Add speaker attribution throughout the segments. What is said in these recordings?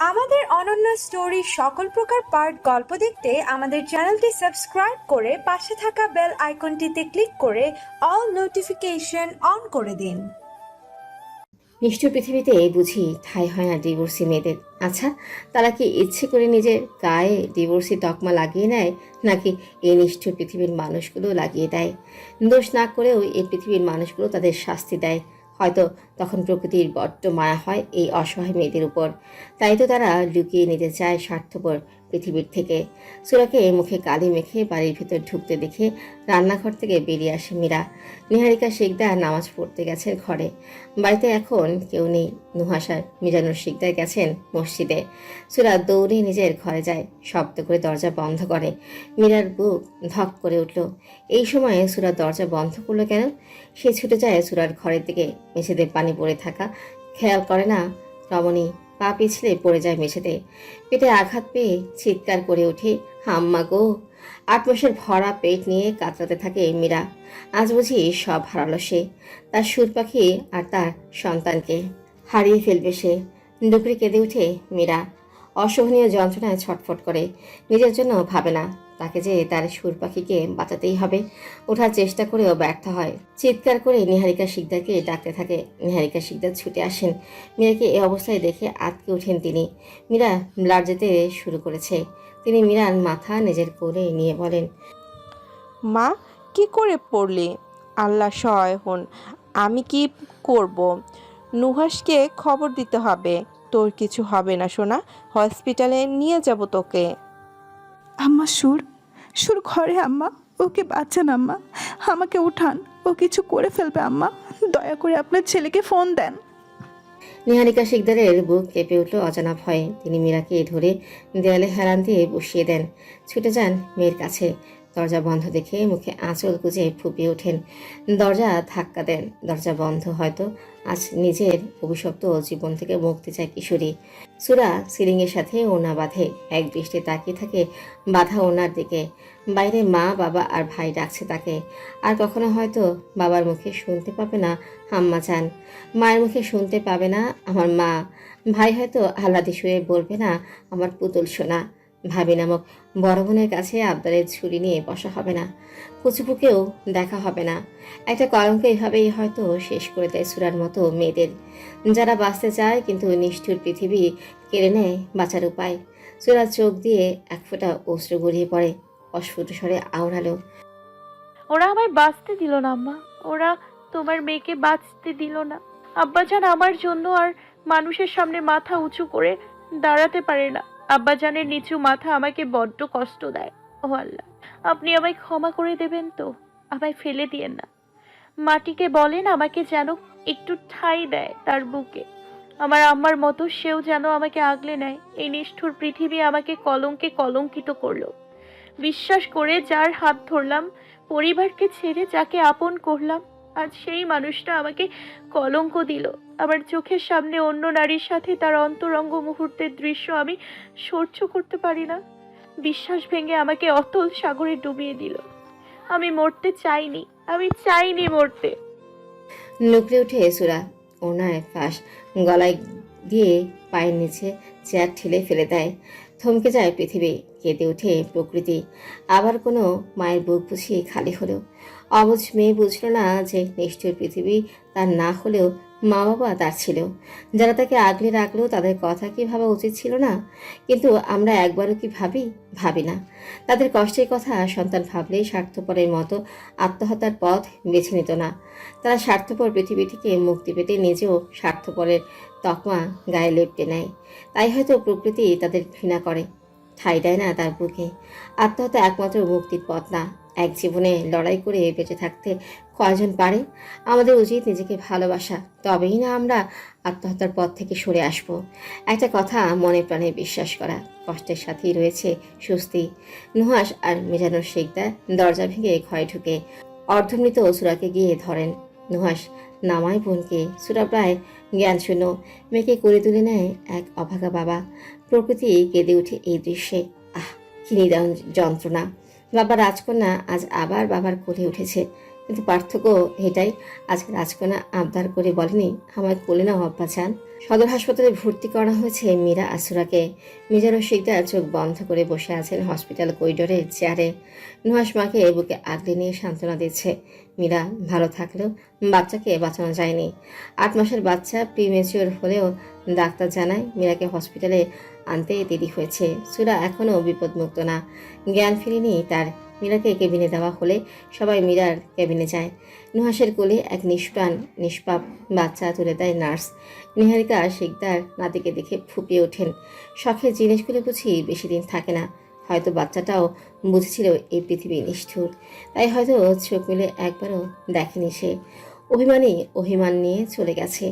Speaker 1: আমাদের অনন্য স্টোরি সকল প্রকার পার্ট গল্প দেখতে আমাদের চ্যানেলটি সাবস্ক্রাইব করে পাশে থাকা বেল আইকনটিতে ক্লিক করে অল নোটিফিকেশন অন করে দিন।
Speaker 2: নিষ্ঠুর পৃথিবীতে বুঝি ঠাঁই হয় না ডিভোর্সি মেয়েদের। আচ্ছা, তারা কি ইচ্ছে করে নিজের গায়ে ডিভোর্সি তকমা লাগিয়ে নেয়, নাকি এই নিষ্ঠুর পৃথিবীর মানুষগুলো লাগিয়ে দেয়? দোষ না করেও এই পৃথিবীর মানুষগুলো তাদের শাস্তি দেয়। হয়তো তখন প্রকৃতির বড্ড মায়া হয় এই অসহায় মেয়েদের উপর, তাই তো তারা লুকিয়ে নিতে চায় স্বার্থপর পৃথিবীর থেকে। সুরাকে মুখে কালি মেখে বাড়ির ভিতর ঢুকতে দেখে রান্নাঘর থেকে বেরিয়ে আসে মীরা। নিহারিকা শিকদার নামাজ পড়তে গেছেন ঘরে। বাড়িতে এখন কেউ নেই। নুহাস আর মিজানুর শিকদার গেছেন মসজিদে। সুরা দৌড়ে নিজের ঘরে যায়, শব্দ করে দরজা বন্ধ করে। মীরার বুক ধক করে উঠল। এই সময়ে সুরা দরজা বন্ধ করলো কেন? সে ছুটে যায় সুরার ঘরের দিকে। মেঝেতে পানি পড়ে থাকা খেয়াল করে না রমণী। পা পিছলে পড়ে যায় মেঝেতে। পেটে আঘাত পেয়ে চিৎকার করে ওঠে, হাম্মা গো! 8 মাসের ভরা পেট নিয়ে কাতরাতে থাকে মীরা। আজ বুঝি সব হারালো সে, তার সুর পাখি আর তার সন্তানকে হারিয়ে ফেলবে সে। ডুকরে কেঁদে উঠে মীরা। অসহনীয় যন্ত্রণায় ছটফট করে। নিজের জন্য ভাবে না, তাকে যে তার সুর পাখিকে বাঁচাতেই হবে। ওঠার চেষ্টা করেও ব্যর্থ হয়। চিৎকার করে নিহারিকা শিকদারকে ডাকতে থাকে। নিহারিকা শিকদার ছুটে আসেন। মীরাকে এই অবস্থায় দেখে আটকে ওঠেন তিনি। মীরা ব্লাড যেতে শুরু করেছে। তিনি মীরার মাথা নিজের কোলে নিয়ে বলেন,
Speaker 3: মা, কি করে পড়লি? আল্লাহ সহায় হন। আমি কি করব? নুহাসকে খবর দিতে হবে। তোর কিছু হবে না সোনা, হসপিটালে নিয়ে যাব তোকে।
Speaker 4: আম্মা, সুর সুর ঘরে আম্মা, ওকে বাঁচান আম্মা, আমাকে উঠান, ও কিছু করে ফেলবে আম্মা, দয়া করে আপনার ছেলেকে ফোন দেন।
Speaker 2: নিহারিকা শিকদারের বুক কেঁপে উঠল অজানা ভয়ে। তিনি মীরাকে ধরে দেয়ালে হেলান দিয়ে বসিয়ে দেন। ছুটে যান মেয়ের কাছে। দরজা বন্ধ দেখে মুখে আঁচল গুজে ফুপিয়ে ওঠেন। দরজা ধাক্কা দেন। দরজা বন্ধ। হয়তো আজ নিজের অভিশপ্ত জীবন থেকে মুক্তি চায় কিশোরী। সুরা সিলিংয়ের সাথে ওড়না বাঁধে। এক দৃষ্টে তাকিয়ে থাকে বাঁধা ওড়নার দিকে। বাইরে মা, বাবা আর ভাই ডাকছে তাকে। আর কখনো হয়তো বাবার মুখে শুনতে পাবে না হাম্মা চান। মায়ের মুখে শুনতে পাবে না আমার মা। ভাই হয়তো আহ্লাদে শুয়ে বলবে না আমার পুতুল সোনা। ভাবি নামক বড় বোনের কাছে আবদারের ঝুড়ি নিয়ে বসা হবে না। কুচুপুকেও দেখা হবে না। একটা কলঙ্ক এভাবেই হয়তো শেষ করে দেয় সুরার মতো মেয়েদের, যারা বাঁচতে চায় কিন্তু নিষ্ঠুর পৃথিবী কেড়ে নেয় বাঁচার উপায়। সুরার চোখ দিয়ে এক ফোঁটা অশ্রু গড়িয়ে পড়ে। অস্ফুট স্বরে আওড়ালো,
Speaker 5: ওরা আমায় বাঁচতে দিল না আম্মা। ওরা তোমার মেয়েকে বাঁচতে দিল না। আব্বাজান আমার জন্য আর মানুষের সামনে মাথা উঁচু করে দাঁড়াতে পারে না। আব্বাজানের নিচু মাথা আমাকে বড্ড কষ্ট দেয়। ও আল্লাহ, আপনি আমায় ক্ষমা করে দেবেন তো? আমায় ফেলে দিয়েন না। মাটিকে বলেন আমাকে যেন একটু ঠাঁই দেয় তার বুকে। আমার আম্মার মতো সেও যেন আমাকে আগলে নেয়। এই নিষ্ঠুর পৃথিবী আমাকে কলঙ্কে কলঙ্কিত করলো। বিশ্বাস করে যার হাত ধরলাম, পরিবারকে ছেড়ে যাকে আপন করলাম, আজ সেই মানুষটা আমাকে কলঙ্ক দিল। আমার চোখের সামনে অন্য নারীর সাথে তার অন্তরঙ্গ মুহূর্তের দৃশ্য আমি সহ্য করতে পারি না। বিশ্বাস ভেঙে আমাকে অতল সাগরে ডুবিয়ে দিল। আমি মরতে চাইনি, আমি চাইনি মরতে।
Speaker 2: নুকরে উঠে সুরা ওনায় ফাঁস গলায় দিয়ে পায়ের নিচে চেয়ার ঠেলে ফেলে দেয়। থমকে যায় পৃথিবী। কেঁদে ওঠে প্রকৃতি। আবার কোনো মায়ের বুক বুঝিয়ে খালি হলো। অবুঝ মেয়ে বুঝলো না যে নিষ্ঠুর পৃথিবী তার না হলেও মা বাবা তার ছিল। যারা তাকে আগলে রাখলো তাদের কথা কি ভাবা উচিত ছিল না? কিন্তু আমরা একবারও কি ভাবি না। তাদের কষ্টের কথা সন্তান ভাবলেই স্বার্থপরের মতো আত্মহত্যার পথ বেছে নিত না। তারা স্বার্থপর পৃথিবী থেকে মুক্তি পেতে নিজেও স্বার্থপরের তকমা গায়ে লেপটে নেয়। তাই হয়তো প্রকৃতি তাদের ঘৃণা করে, ঠাঁই দেয় না তার বুকে। আত্মহত্যা একমাত্র মুক্তির পথ না। এক জীবনে লড়াই করে বেঁচে থাকতে কয়জন পারে? আমাদের উচিত নিজেকে ভালোবাসা, তবেই না আমরা আত্মহত্যার পথ থেকে সরে আসব। একটা কথা মনে প্রাণে বিশ্বাস করা, কষ্টের সাথেই রয়েছে স্বস্তি। নুহাস আর মিজানুর শিকদার দরজা ভেঙে ঘরে ঢুকে অর্ধমৃত সুরাকে গিয়ে ধরেন। নুহাস নামায় বোনকে। সুরা প্রায় জ্ঞান শূন্য। মেয়েকে করে তুলে নেয় এক অভাগা বাবা। প্রকৃতি কেঁদে উঠে এই দৃশ্যে। আহ, কি নিদারুণ যন্ত্রণা! বাবা রাজকন্যা আজ আবার বাবার কোলে উঠেছে। কিন্তু পার্থক্য এটাই, আজকে রাজকন্যা আবদার করে বলেনি আমায় কোলে নাও আব্বাজান। সদর হাসপাতালে ভর্তি করা হয়েছে মীরা আসুরাকে। মিজানুর শিকদার চোখ বন্ধ করে বসে আছেন হসপিটাল করিডোরের চেয়ারে। নুহাস মাকে বুকে আগলে নিয়ে সান্ত্বনা দিচ্ছে। মীরা ভালো থাকলেও বাচ্চাকে বাঁচানো যায়নি। 8 মাসের বাচ্চা প্রিমেচিওর হলেও ডাক্তার জানায় মীরাকে হসপিটালে আনতে দেরি হয়েছে। সুরা এখনও বিপদমুক্ত না, জ্ঞান ফিরেনি তার। মীরাকে কেবিনে দেওয়া হলে সবাই মীরার কেবিনে যায়। নুহাসের কোলে এক নিষ্পাপ বাচ্চা তুলে দেয় নার্স। নিহারিকা শিকদার নাতিকে দেখে ফুপিয়ে ওঠেন। শখের জিনিসগুলো বুঝি বেশি দিন থাকে না। হয়তো বাচ্চাটাও বুঝেছিল এই পৃথিবী নিষ্ঠুর, তাই হয়তো চোখ মেলে একবারও দেখেনি সে। অভিমান নিয়ে চলে গেছে।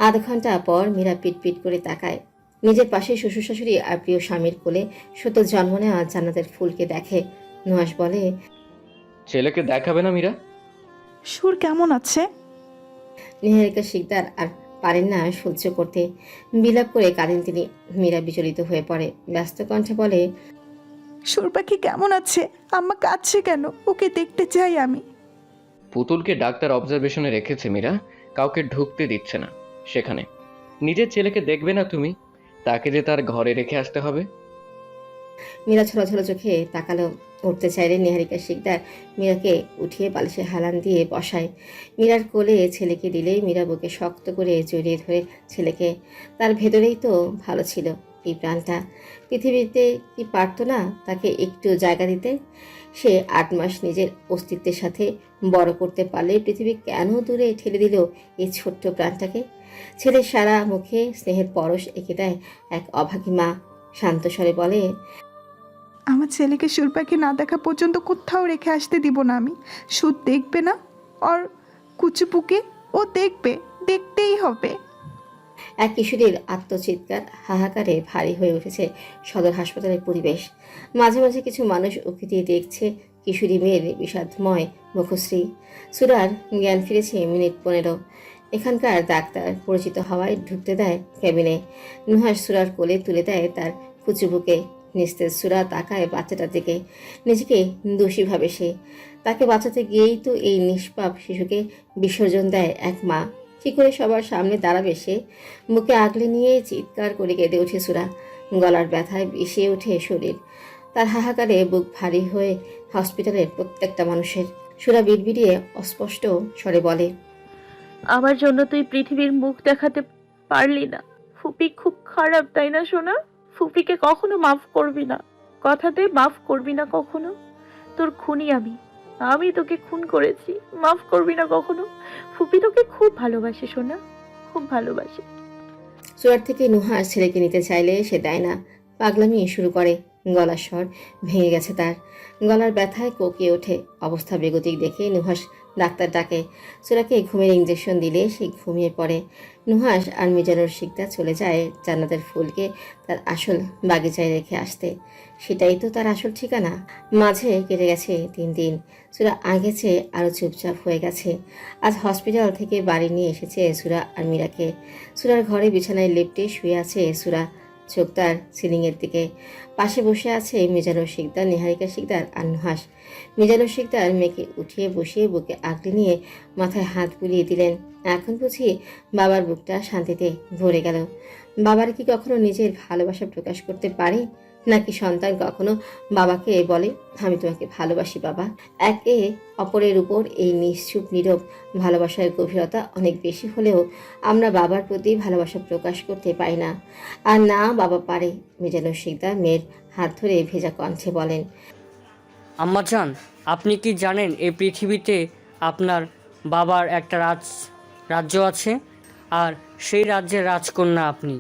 Speaker 2: আধ ঘন্টা পর মীরা পিট করে তাকায়। নিজের পাশে শ্বশুর শাশুড়ি আর প্রিয় স্বামীর কোলে সদ্য জন্ম নেওয়া জান্নাতের ফুলকে দেখে। নুহাস বলে,
Speaker 6: ছেলেকে দেখাবে না মীরা?
Speaker 4: সুর কেমন আছে?
Speaker 2: নিহারিকা শিকদার আর পারেন না সহ্য করতে। বিলাপ করে কাঁদেন তিনি। মীরা বিচলিত হয়ে পড়ে, ব্যস্ত কণ্ঠে বলে,
Speaker 4: সুর পাখি কেমন আছে? আম্মা কাঁদছে কেন? ওকে দেখতে চাই আমি।
Speaker 6: পুতুলকে ডাক্তার অবজারভেশনে রেখেছে মীরা, কাউকে ঢুকতে দিচ্ছে না সেখানে। নিজের ছেলেকে দেখবে না তুমি? তাকে যে তার ঘরে রেখে আসতে হবে।
Speaker 2: মীরা ছলছল চোখে তাকালো। উঠতে চাইলে নিহারিকা শিকদার মীরাকে উঠিয়ে বালিশে হেলান দিয়ে বসায়। মীরার কোলে ছেলেকে দিলে মীরা বুকে শক্ত করে জড়িয়ে ধরে ছেলেকে। তার ভেতরেই তো ভালো ছিল এই প্রাণটা। পৃথিবীতে কি পারতো না তাকে একটু জায়গা দিতে? সে 8 মাস নিজের অস্তিত্বের সাথে বড় করতে পারলে পৃথিবী কেন দূরে ঠেলে দিল এই ছোট্ট প্রাণটাকে? ছেলের সারা মুখে স্নেহের পরশ এঁকে দেয় এক অভাগী মা। শান্ত স্বরে বলে,
Speaker 4: আমার ছেলেকে সুর পাখি না দেখা পর্যন্ত কোথাও রেখে আসতে দিব না আমি। সুর দেখবে না? ওর কুচুপুকে ও দেখবে, দেখতেই হবে।
Speaker 2: এক কিশোরীর আত্মচিৎকার হাহাকারে ভারী হয়ে উঠেছে সদর হাসপাতালের পরিবেশ। মাঝে মাঝে কিছু মানুষ উঁকি দিয়ে দেখছে কিশোরী মেয়ের বিষাদময় মুখশ্রী। সুরার জ্ঞান ফিরেছে মিনিট 15। এখানকার ডাক্তার পরিচিত হওয়ায় ঢুকতে দেয় কেবিনে। নুহাস সুরার কোলে তুলে দেয় তার কুচুবুকে। নিস্তেজ সুরা তাকায় বাচ্চাটার দিকে। নিজেকে দোষী ভাবে সে। তাকে বাঁচাতে গিয়েই তো এই নিষ্পাপ শিশুকে বিসর্জন দেয় এক মা। কি করে সবার সামনে দাঁড়াবে সে? মুখে আগলে নিয়ে চিৎকার করে কেঁদে ওঠে সুরা। গলার ব্যথায় বিষিয়ে ওঠে শরীর। তার হাহাকারে বুক ভারী হয়ে হসপিটালের প্রত্যেকটা মানুষের। সুরা বিড়বিড়িয়ে অস্পষ্ট স্বরে বলে,
Speaker 5: আমার জন্য তুই পৃথিবীর মুখ দেখাতে পারলি না। ফুপি খুব খারাপ, তাই না সোনা? ফুপিকে কখনো মাফ করবি না, কথাতে মাফ করবি না কখনো। তোর খুনি আমি তোকে খুন করেছি, মাফ করবি না কখনো। ফুপি তোকে খুব ভালোবাসে সোনা, খুব ভালোবাসে।
Speaker 2: সুরার থেকে নুহাস ছেলেকে নিতে চাইলে সে দেয় না। পাগলামি শুরু করে। গলার স্বর ভেঙে গেছে তার। গলার ব্যথায় কোকিয়ে ওঠে। অবস্থা বেগতিক দেখে নুহাস ডাক্তার ডাকে। সুরাকে ঘুমের ইঞ্জেকশন দিলে সে ঘুমিয়ে পড়ে। নুহাস আর মিজানুর শিকদার চলে যায় জান্নাতের ফুলকে তার আসল বাগিচায় রেখে আসতে। সেটাই তো তার আসল ঠিকানা। মাঝে কেটে গেছে 3 দিন। সুরা আগে চেয়ে আরও চুপচাপ হয়ে গেছে। আজ হসপিটাল থেকে বাড়ি নিয়ে এসেছে সুরা আর মীরাকে। সুরার ঘরে বিছানায় লেপ্টে শুয়ে আছে সুরা, চোখ তার সিলিংয়ের দিকে। পাশে বসে আছে মিজানুর শিকদার, নিহারিকা শিকদার আর নুহাস। মিজানুর শিকদার মেয়েকে উঠিয়ে বসিয়ে বুকে আগলে নিয়ে মাথায় হাত বুলিয়ে দিলেন। এখন বুঝি বাবার বুকটা শান্তিতে ভরে গেল। বাবার কি কখনো নিজের ভালোবাসা প্রকাশ করতে পারে? নাকি সন্তান কখনো বাবাকে বলে, আমি তোমাকে ভালোবাসি বাবা? একে অপরের উপর এই নিশ্চুপ নীরব ভালোবাসার গভীরতা অনেক বেশি হলেও আমরা বাবার প্রতি ভালোবাসা প্রকাশ করতে পারি না। আর না বাবা পারে। মিজানুর শিকদার মেয়ের হাত ধরে ভেজা কণ্ঠে বলেন,
Speaker 7: আম্মাজান, আপনি কি জানেন এই পৃথিবীতে আপনার বাবার একটা রাজ্য আছে, আর সেই রাজ্যের রাজকন্যা আপনি।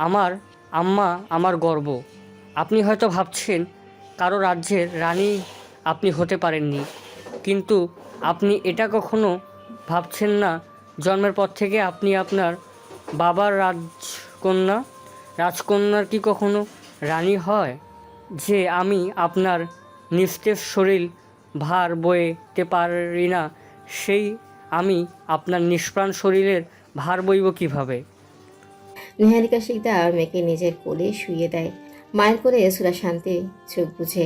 Speaker 7: আমার আম্মা আমার গর্ব। আপনি হয়তো ভাবছেন কারো রাজ্যের রানী আপনি হতে পারেননি, কিন্তু আপনি এটা কখনো ভাবছেন না জন্মের পর থেকে আপনি আপনার বাবার রাজকন্যার কি কখনো রানী হয়? যে আমি আপনার নিস্তেজ শরীর ভার বইতে পারি না, সেই আমি আপনার নিষ্প্রাণ শরীরের ভার বইব কিভাবে?
Speaker 2: নিহারিকা শিকদার মেয়েকে নিজের কোলে শুইয়ে দেয়। মায়ের কোলে সুরা শান্তি চোখ বুঝে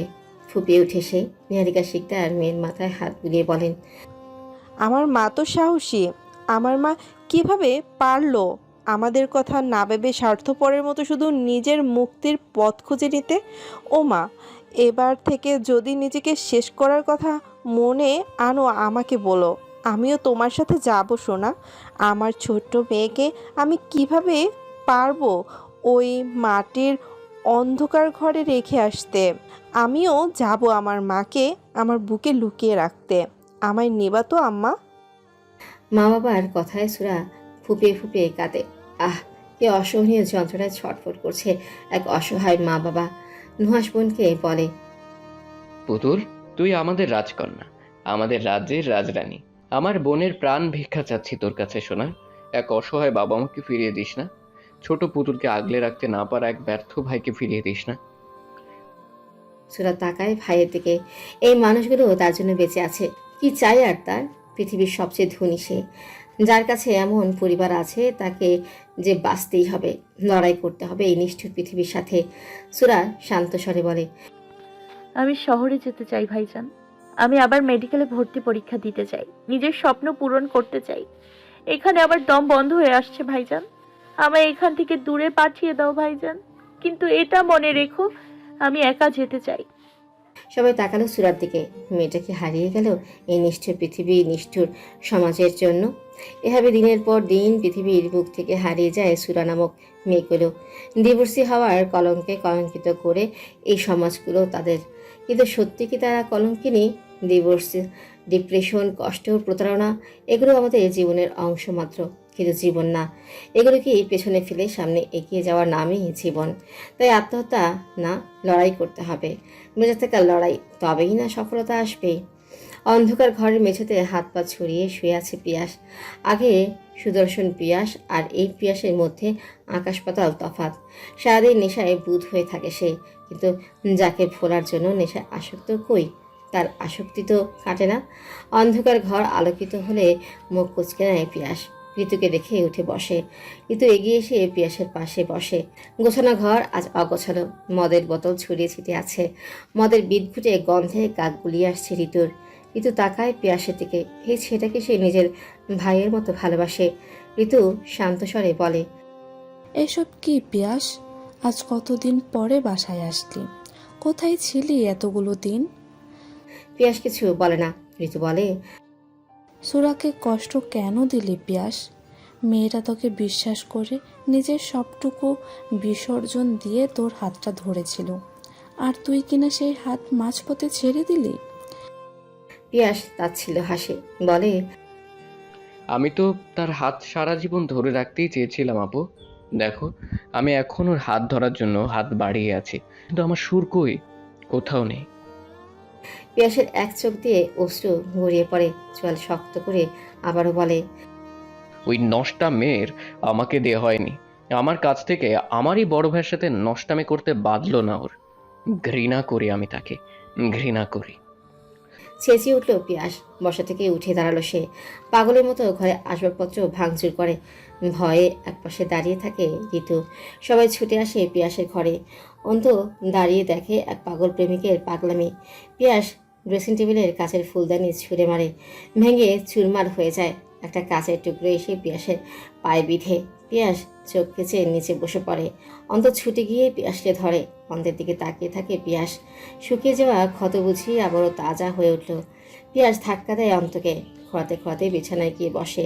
Speaker 2: ফুপিয়ে উঠে সে। নিহারিকা শিকদার মেয়ের মাথায় হাত বুলিয়ে বলেন,
Speaker 3: আমার মা তো সাহসী। আমার মা কিভাবে পারলো আমাদের কথা না ভেবে স্বার্থপরের মতো শুধু নিজের মুক্তির পথ খুঁজে নিতে? ও মা, এবার থেকে যদি নিজেকে শেষ করার কথা মনে আনো আমাকে বলো, আমিও তোমার সাথে যাব সোনা। আমার ছোট্ট মেয়েকে আমি কিভাবে পারবো ওই মাটির অন্ধকার ঘরে রেখে আসতে? আমিও যাব আমার মাকে আমার বুকে লুকিয়ে রাখতে। আমায় নেবা তো আম্মা?
Speaker 2: মা বাবার কথায় সুরা ফুপিয়ে ফুপিয়ে কাঁদে। আহ, কি অসহনীয় যন্ত্রণায় ছটফট করছে এক অসহায় মা বাবা। নুহাস বোনকে বলে,
Speaker 6: পুতুল, তুই আমাদের রাজকন্যা, আমাদের রাজ্যের রাজরানী। আমার বোনের প্রাণ ভিক্ষা চাচ্ছি তোর কাছে সোনা। এক অসহায় বাবা মাকে ফিরিয়ে দিস না। ছোট পুতুলকে আগলে রাখতে না পারা এক ব্যর্থ ভাইকে ফিরিয়ে দিস না।
Speaker 2: সুরা তাকায় ভাইয়ের দিকে। এই মানুষগুলো তার জন্য বেঁচে আছে। কি চাই আর তার? পৃথিবীর সবচেয়ে ধনী সে, যার কাছে এমন পরিবার আছে তাকে যে বাঁচতেই হবে, লড়াই করতে হবে এই নিষ্ঠুর পৃথিবীর সাথে। সুরা শান্ত স্বরে বলে,
Speaker 5: আমি শহরে যেতে চাই ভাইজান। আমি আবার মেডিকেলে ভর্তি পরীক্ষা দিতে চাই, নিজের স্বপ্ন পূরণ করতে চাই। এখানে আবার দম বন্ধ হয়ে আসছে ভাইজান। আমায় এখান থেকে দূরে পাঠিয়ে দাও ভাইজান, কিন্তু এটা মনে রেখো আমি একা যেতে চাই।
Speaker 2: সবাই তাকালো সুরার দিকে। মেয়েটা কি হারিয়ে গেল এই নিষ্ঠুর পৃথিবী, নিষ্ঠুর সমাজের জন্য? এভাবে দিনের পর দিন পৃথিবীর বুক থেকে হারিয়ে যায় সুরা নামক মেয়েগুলো। ডিভোর্সি হওয়ার কলঙ্কে কলঙ্কিত করে এই সমাজগুলো তাদের। কিন্তু সত্যি কি তারা কলঙ্কিনী? ডিভোর্স, ডিপ্রেশন, কষ্ট, প্রতারণা এগুলো আমাদের জীবনের অংশ মাত্র, কিন্তু জীবন না। এগুলোকে পেছনে ফেলে সামনে এগিয়ে যাওয়ার নামই জীবন। তাই আত্মহত্যা না, লড়াই করতে হবে। বেঁচে থাকার লড়াই, তবেই না সফলতা আসবে। অন্ধকার ঘরের মেঝেতে হাত পা ছড়িয়ে শুয়ে আছে পিয়াস। আগে সুদর্শন পিয়াস আর এই পিয়াসের মধ্যে আকাশ পাতাল তফাৎ। সারাদিন নেশায় বুঁদ হয়ে থাকে সে, কিন্তু যাকে ভোলার জন্য নেশায় আসক্ত, কই তার আসক্তি তো কাটে না। অন্ধকার ঘর আলোকিত হলে মুখ কুচকে নেয় পিয়াস। ঋতুকে দেখে উঠে বসে। ঋতু এগিয়ে এসে পিয়াসের পাশে বসে। গোছানো ঘর আজ অগোছালো। মদের বোতল ছড়িয়ে ছিটিয়ে আছে। মদের বিদঘুটে গন্ধে কাক গুলিয়ে আসছে ঋতুর। ঋতু তাকায় পিয়াসের দিকে। এই ছেলেটাকে সে নিজের ভাইয়ের মতো ভালোবাসে। ঋতু শান্ত স্বরে বলে,
Speaker 8: এসব কি পিয়াস? আজ কতদিন পরে বাসায় আসলি? কোথায় ছিলি এতগুলো দিন?
Speaker 2: পিয়াস কিছু বলে না। ঋতু বলে,
Speaker 8: সুরাকে কষ্ট কেন দিলি পিয়াস? মেয়েটা তোকে বিশ্বাস করে নিজের সবটুকু বিসর্জন দিয়ে তোর হাতটা ধরেছিল, আর তুই কিনা সেই হাত মাঝপথে ছেড়ে দিলি।
Speaker 2: পিয়াস তাচ্ছিল্য হাসে, বলে,
Speaker 6: আমি তো তার হাত সারা জীবন ধরে রাখতেই চেয়েছিলাম আপু। দেখো, আমি এখন ওর হাত ধরার জন্য হাত বাড়িয়ে আছি, কিন্তু আমার সুর কই? কোথাও নেই।
Speaker 2: পিয়াসের এক চোখ দিয়ে অশ্রু গড়িয়ে পড়ে। চোয়াল শক্ত করে আবারও বলে,
Speaker 6: ওই নষ্টা মেয়ের আমাকে দেয়া হয়নি। আমার কাছ থেকে আমারই বড় ভাইয়ের সাথে নষ্টামি করতে বাধলো না ওর। ঘৃণা করি আমি তাকে, ঘৃণা করি।
Speaker 2: চেঁচিয়ে উঠল পিয়াস। বসা থেকে উঠে দাঁড়ালো সে। পাগলের মতো ঘরে আসবাবপত্র ভাঙচুর করে। ভয়ে একপাশে দাঁড়িয়ে থাকে ঋতু। সবাই ছুটে আসে পিয়াসের ঘরে। অন্ত দাঁড়িয়ে দেখে এক পাগল প্রেমিকের পাগলামি। পিয়াস ড্রেসিং টেবিলের কাচের ফুলদানি ছুঁড়ে মারে, ভেঙে চুরমার হয়ে যায়। একটা কাচের টুকরো এসে পিয়াসের পায়ে বিঁধে। পিয়াস চোখ কেচে নিচে বসে পড়ে। অন্ত ছুটে গিয়ে পিয়াসকে ধরে। অন্তের দিকে তাকিয়ে থাকে পিয়াস। শুকিয়ে যাওয়া ক্ষত বুঝিয়ে আবারও তাজা হয়ে উঠল। পিয়াস ধাক্কা দেয় অন্তকে। খোঁড়াতে খোঁড়াতে বিছানায় গিয়ে বসে।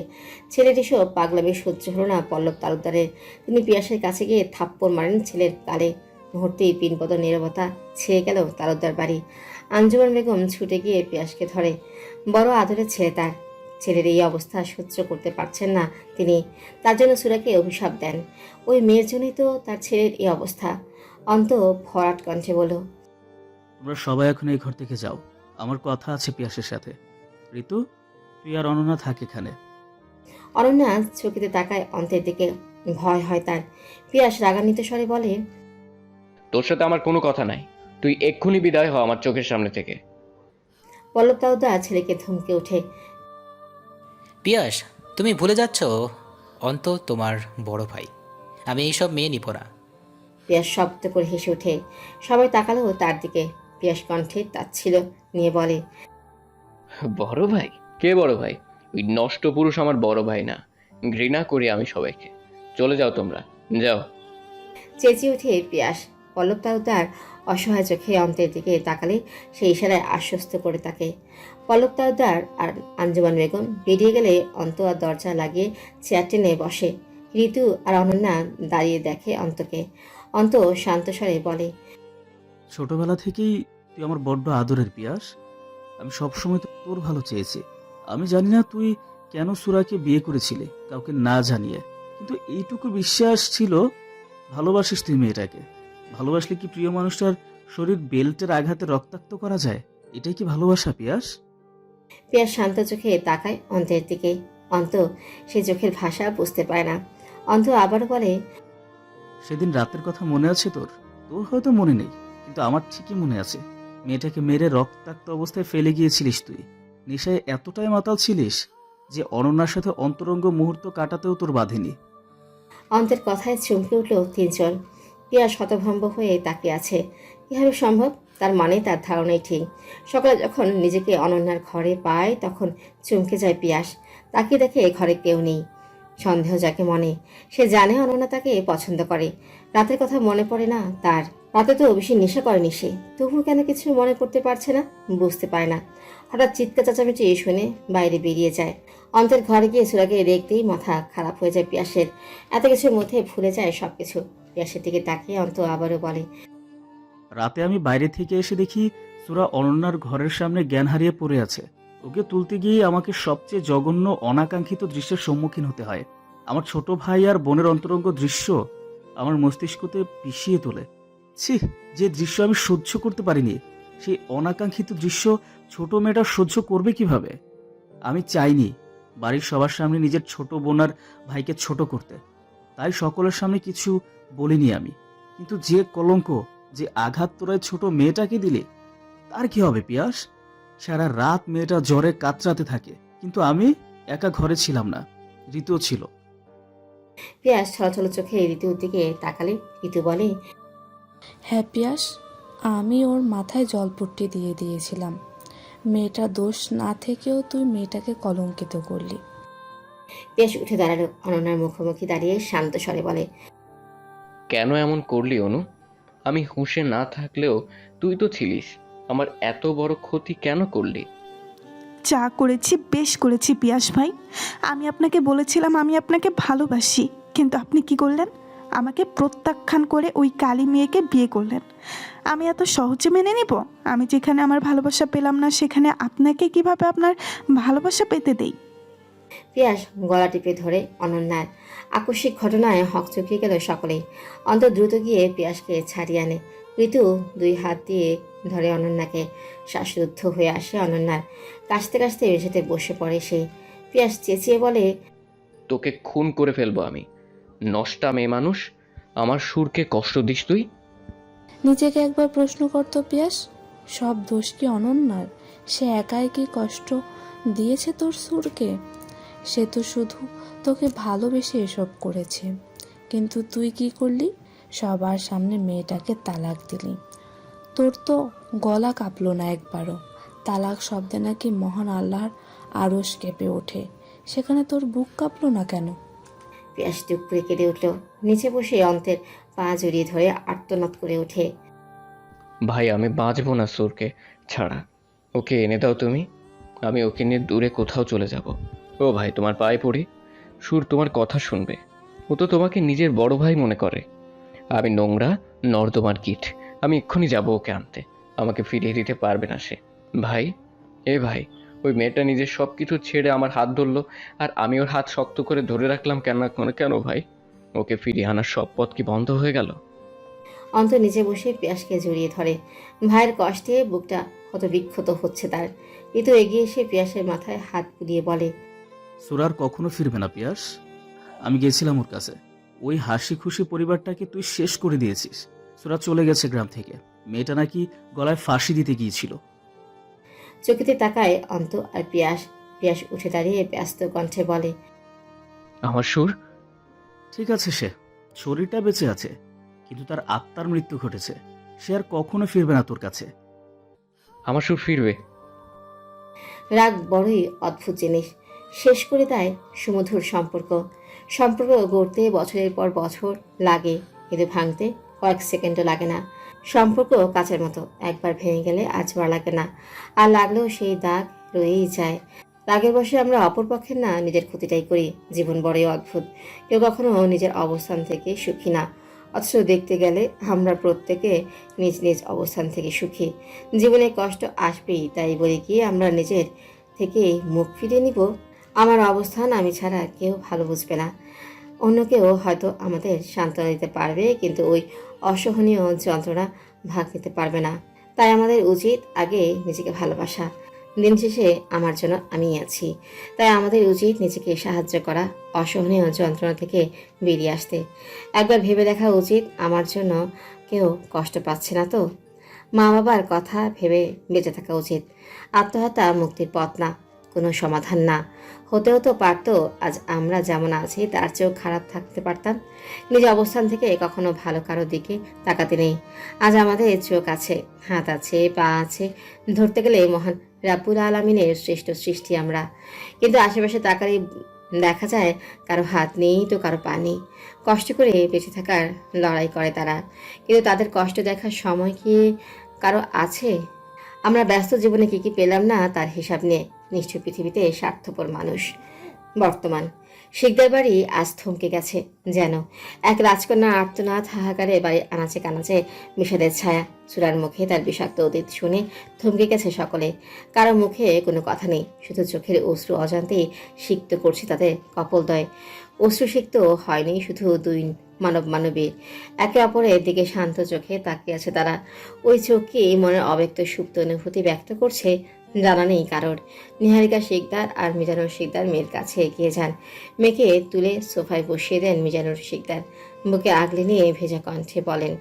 Speaker 2: ছেলের এসব পাগলামি সহ্য হলো না পল্লব তালুকদারের। তিনি পিয়াসের কাছে গিয়ে থাপ্পড় মারেন ছেলের গালে। মুহূর্তেই পিনপদ নীরবতা ছেয়ে গেল তালুকদার বাড়ি। আঞ্জুমান বেগম ছুটে গিয়ে পিয়াসকে ধরে। বড় আদরের ছেলে তার। ছেলের এই অবস্থা সহ্য করতে পারছেন না তিনি। তার জন্য সুরাকে অভিশাপ দেন। ওই মেয়ের জন্যই তো তার ছেলের এই অবস্থা। অন্ত ভরাট কণ্ঠে বলল,
Speaker 9: তোমরা সবাই এখন এই ঘর থেকে যাও, আমার কথা আছে পিয়াসের সাথে। ঋতু, তুই আর অনন্যা থাক এখানে।
Speaker 2: অনন্যা চকিতে তাকায় অন্তের দিকে। ভয় হয় তার। পিয়াস রাগান্বিত স্বরে বলে,
Speaker 6: তোর সাথে আমার কোনো কথা নাই। তুই এক্ষুনি বিদায় হ আমার চোখের সামনে থেকে।
Speaker 2: পল্লব তালুকদার ছেলেকে ধমকে ওঠে,
Speaker 10: পিয়াস, তুমি ভুলে যাচ্ছ অন্ত তোমার বড় ভাই। আমি এইসব মেয়ে নিব না।
Speaker 2: পিয়াস শব্দ করে হেসে ওঠে। সবাই তাকালো তার দিকে। পিয়াস কণ্ঠে তাচ্ছিল্য নিয়ে বলে,
Speaker 6: বড় ভাই? কে বড় ভাই? ওই নষ্ট পুরুষ আমার বড় ভাই না। ঘৃণা করি আমি সবাইকে। চলে যাও তোমরা, যাও।
Speaker 2: চেঁচিয়ে উঠে পিয়াস। পল্লব তালুকদার অসহায় চোখে অন্তের দিকে তাকালে সেই ইশারায় আশ্বস্ত করে তাকে। পল্লব তালুকদার আর আঞ্জুমান বেগম বেরিয়ে গেলে অন্ত আর দরজা লাগিয়ে চেয়ার টেনে বসে। ঋতু আর অনন্যা দাঁড়িয়ে দেখে অন্তকে। অন্ত শান্ত স্বরে বলে,
Speaker 9: ছোটবেলা থেকেই তুই আমার বড্ড আদরের পিয়াস। আমি সবসময় তোর ভালো চেয়েছি। আমি জানি না তুই কেন সুরাকে বিয়ে করেছিলি কাউকে না জানিয়ে, কিন্তু এইটুকু বিশ্বাস ছিল ভালোবাসিস তুই মেয়েটাকে। ভালোবাসলে কি প্রিয় মানুষটার শরীর বেল্টের আঘাতে রক্তাক্ত করা যায়? এটাই কি ভালোবাসা পিয়াস?
Speaker 2: পিয়াস শান্ত চোখে তাকায় অন্তের দিকে। অন্ত সে চোখের ভাষা বুঝতে পায় না। অন্ত আবার বলে,
Speaker 9: সেদিন রাতের কথা মনে আছে তোর? তোর হয়তো মনে নেই, কিন্তু আমার ঠিকই মনে আছে। মেয়েটাকে মেরে রক্তাক্ত অবস্থায় ফেলে গিয়েছিলিস তুই। নেশায় এতটাই মাতাল ছিলিস যে অনন্যার সাথে অন্তরঙ্গ মুহূর্ত কাটাতেও তোর বাঁধেনি।
Speaker 2: অন্তের কথায় চমকে উঠল তিনজন। পিয়াস হতভম্ব হয়ে তাকিয়ে আছে। কিভাবে সম্ভব? তার মানে তার ধারণাই ঠিক। সকালে যখন নিজেকে অনন্যার ঘরে পায় তখন চমকে যায় পিয়াস। তাকিয়ে দেখে ঘরে কেউ নেই। সন্দেহ যাকে মনে, সে জানে অনন্যা তাকে পছন্দ করে। রাতের কথা মনে পড়ে না তার। রাতে তো বেশি নেশা করেনি সে, তবুও কেন কিছু মনে করতে পারছে না, বুঝতে পারে না। হঠাৎ চিৎকার চেঁচামেচি শুনে বাইরে বেরিয়ে যায়। অন্তের ঘরে গিয়ে সুরাকে দেখতেই মাথা খারাপ হয়ে যায় পিয়াসের। এত কিছুর মধ্যে ভুলে যায় সবকিছু। পিয়াসের দিকে তাকিয়ে অন্ত আবারও বলে,
Speaker 9: রাতে আমি বাইরে থেকে এসে দেখি সুরা অনন্যার ঘরের সামনে জ্ঞান হারিয়ে পড়ে আছে। ওকে তুলতে গিয়ে আমাকে সবচেয়ে জঘন্য অনাকাঙ্ক্ষিত দৃশ্যের সম্মুখীন হতে হয়। আমার ছোট ভাই আর বোনের অন্তরঙ্গ দৃশ্য আমার মস্তিষ্কতে পিষিয়ে তোলে। ছি, যে দৃশ্য আমি সহ্য করতে পারিনি, সেই অনাকাঙ্ক্ষিত দৃশ্য ছোট মেয়েটা সহ্য করবে কিভাবে? আমি চাইনি বাড়ির সবার সামনে নিজের ছোট বোন আর ভাইকে ছোট করতে, তাই সকলের সামনে কিছু বলিনি আমি। কিন্তু যে কলঙ্ক, যে আঘাত তোরায় ছোট মেয়েটাকে দিলে, তার কি হবে পিয়াস? সারা রাত মেয়েটা জ্বরে কাতরাতে থাকে, কিন্তু আমি একা ঘরে ছিলাম না, ঋতুও ছিল।
Speaker 2: পিয়াস ছলছল চোখে ঋতুর দিকে তাকালে ঋতু বলে,
Speaker 8: হ্যাঁ পিয়াস, আমি ওর মাথায় জলপট্টি দিয়ে দিয়েছিলাম। মেয়েটার দোষ না থেকেও তুই মেয়েটাকে কলঙ্কিত করলি।
Speaker 2: পিয়াস উঠে দাঁড়ালো। অনন্যার মুখোমুখি দাঁড়িয়ে শান্ত স্বরে বলে,
Speaker 6: কেন এমন করলি অনু? আমি হুঁশে না থাকলেও তুই তো ছিলিস। আমার এত বড় ক্ষতি কেন করলি?
Speaker 4: যা করেছি বেশ করেছি পিয়াস ভাই। আমি আপনাকে বলেছিলাম আমি আপনাকে ভালোবাসি, কিন্তু আপনি কি করলেন? আমাকে প্রত্যাখ্যান করে ওই কালী মেয়েকে বিয়ে করলেন। আমি এত সহজে মেনে নিব? আমি যেখানে আমার ভালোবাসা পেলাম না সেখানে আপনাকে কিভাবে আপনার ভালোবাসা পেতে দেই?
Speaker 2: পিয়াস গলা টিপে ধরে অনন্যার আকস্মিক ঘটনায় হকচকিয়ে গেল সকলেই। অন্ত দ্রুত গিয়ে পিয়াসকে ছাড়িয়ে আনে। ঋতু দুই হাত দিয়ে ধরে অনন্যাকে। শ্বাসরুদ্ধ হয়ে আসে অনন্যার। কাশতে কাশতে মেঝেতে বসে পড়ে সে। পিয়াস চেঁচিয়ে বলে,
Speaker 6: তোকে খুন করে ফেলবো আমি। নষ্টা মেয়ে মানুষ, আমার সুরকে কষ্ট দিস তুই?
Speaker 8: নিজেকে একবার প্রশ্ন করতো পিয়াস, সব দোষ কি অনন্যার? সে একাই কি কষ্ট দিয়েছে তোর সুরকে? সে তো শুধু তোকে ভালোবেসে এসব করেছে। কিন্তু তুই কি করলি? সবার সামনে মেয়েটাকে তালাক দিলি। তোর তো গলা কাঁপলো না একবারও। তালাক শব্দে নাকি মহান আল্লাহর আরশ কেঁপে ওঠে, সেখানে তোর বুক কাঁপলো না কেন?
Speaker 2: পিয়াস চুপ করে কেঁদে উঠল। নিচে বসে অন্তের পা জড়িয়ে ধরে আর্তনাদ করে ওঠে।
Speaker 6: ভাই, আমি বাঁচবো না সুরকে ছাড়া। ওকে এনে দাও তুমি, আমি ওকে নিয়ে দূরে কোথাও চলে যাব। ও ভাই, তোমার পায়ে পড়ি, সুর তোমার কথা শুনবে। ও তো তোমাকে নিজের বড় ভাই মনে করে। আমি নোংরা নর্দমার কীট। আমি এক্ষুনি যাব ওকে আনতে। আমাকে ফিরিয়ে দিতে পারবে না সে। ভাই, এ ভাই, ওই মেয়েটা নিজের সব কিছু ছেড়ে আমার হাত ধরলো, আর আমি ওর হাত শক্ত করে ধরে রাখলাম। কেন ভাই? ওকে ফিরিয়ে আনার সব পথ কি বন্ধ হয়ে গেল?
Speaker 2: অন্ত নিচে বসে পিয়াসকে জড়িয়ে ধরে। ভাইয়ের কষ্টে বুকটা কত বিক্ষত হচ্ছে তার। ঋতু এগিয়ে এসে পিয়াসের মাথায় হাত বুলিয়ে বলে,
Speaker 9: সুরার কখনো ফিরবে না পিয়াস। আমি গেছিলাম ওর কাছে। ওই হাসি খুশি পরিবারটাকে তুই শেষ করে দিয়েছিস। সুরা চলে গেছে গ্রাম থেকে। মেয়েটা নাকি গলায় ফাঁসি দিতে গিয়েছিল।
Speaker 2: চোখেতে তাকায় অন্ত আর পিয়াস। পিয়াস উঠে দাঁড়িয়ে ব্যস্ত কণ্ঠে বলে,
Speaker 6: আমার সুর?
Speaker 9: ঠিক আছে, সে শরীরটা বেঁচে আছে, কিন্তু তার আত্মার মৃত্যু ঘটেছে। সে আর কখনো ফিরবে না তোর কাছে।
Speaker 6: আমার সুর ফিরবে?
Speaker 2: রাগ বড়ই অদ্ভুত জিনিস। শেষ করে দেয় সুমধুর সম্পর্ক। সম্পর্ক গড়তে বছরের পর বছর লাগে, কিন্তু ভাঙতে কয়েক সেকেন্ডও লাগে না। সম্পর্ক কাচের মতো, একবার ভেঙে গেলে আর জোড়া লাগে না, আর লাগলেও সেই দাগ রয়েই যায়। রাগের বশে আমরা অপরপক্ষের না নিজের ক্ষতিটাই করি। জীবন বড়ই অদ্ভুত, কেউ কখনো নিজের অবস্থান থেকে সুখী না, অথচ দেখতে গেলে আমরা প্রত্যেকে নিজ নিজ অবস্থান থেকে সুখী। জীবনে কষ্ট আসবেই, তাই বলি কি আমরা নিজের থেকে মুখ ফিরিয়ে নিব? আমার অবস্থান আমি ছাড়া কেউ ভালো বুঝবে না। অন্য কেউ হয়তো আমাদের সান্ত্বনা দিতে পারবে, কিন্তু ওই অসহনীয় যন্ত্রণা ভাগ নিতে পারবে না। তাই আমাদের উচিত আগে নিজেকে ভালোবাসা। দিন শেষে আমার জন্য আমিই আছি, তাই আমাদের উচিত নিজেকে সাহায্য করা, অসহনীয় যন্ত্রণা থেকে বেরিয়ে আসতে। একবার ভেবে দেখা উচিত, আমার জন্য কেউ কষ্ট পাচ্ছে না তো? মা বাবার কথা ভেবে বেঁচে থাকা উচিত। আত্মহত্যা মুক্তির পথ না, কোনো সমাধান না। হতেও তো পারতো আজ আমরা যেমন আছি তার চেয়েও খারাপ থাকতে পারতাম। নিজ অবস্থান থেকে কখনো ভালো কারো দিকে তাকাতে নেই। আজ আমাদের চোখ আছে, হাত আছে, পা আছে, ধরতে গেলে মহান রাব্বুল আলামিনের শ্রেষ্ঠ সৃষ্টি আমরা। কিন্তু আশেপাশে তাকালেই দেখা যায় কারো হাত নেই তো কারো পা নেই। কষ্ট করে বেঁচে থাকার লড়াই করে তারা, কিন্তু তাদের কষ্ট দেখার সময় কি কারো আছে? আমরা ব্যস্ত জীবনে কি কি পেলাম না তার হিসাব নিয়ে নিশ্চয় পৃথিবীতে স্বার্থপর মানুষ। বর্তমান শিকদার বাড়ি আজ থমকে গেছে, যেন এক রাজকন্যা আর্তনাদ হাহাকারে বাড়ির আনাচে কানাচে বিষাদের ছায়া। চূড়ার মুখে তার বিষাক্ত অতীত শুনে থমকে গেছে সকলে। কারো মুখে কোনো কথা নেই, শুধু চোখের অশ্রু অজান্তেই সিক্ত করছে তাদের কপোলদ্বয়। অশ্রুসিক্ত হয়নি শুধু দুই মানবীর, একে অপরের দিকে শান্ত চোখে তাকিয়ে আছে তারা। ওই চোখকে মনের অব্যক্ত সুপ্ত অনুভূতি ব্যক্ত করছে, জানা নেই কারোর। নিহারিকা শিকদার আর মিজানুর শিকদার মেয়ের কাছে এগিয়ে যান। মেয়েকে তুলে সোফায় বসিয়ে দেন মিজানুর শিকদার। বুকে আগলে নিয়ে ভেজা কণ্ঠে বলেন,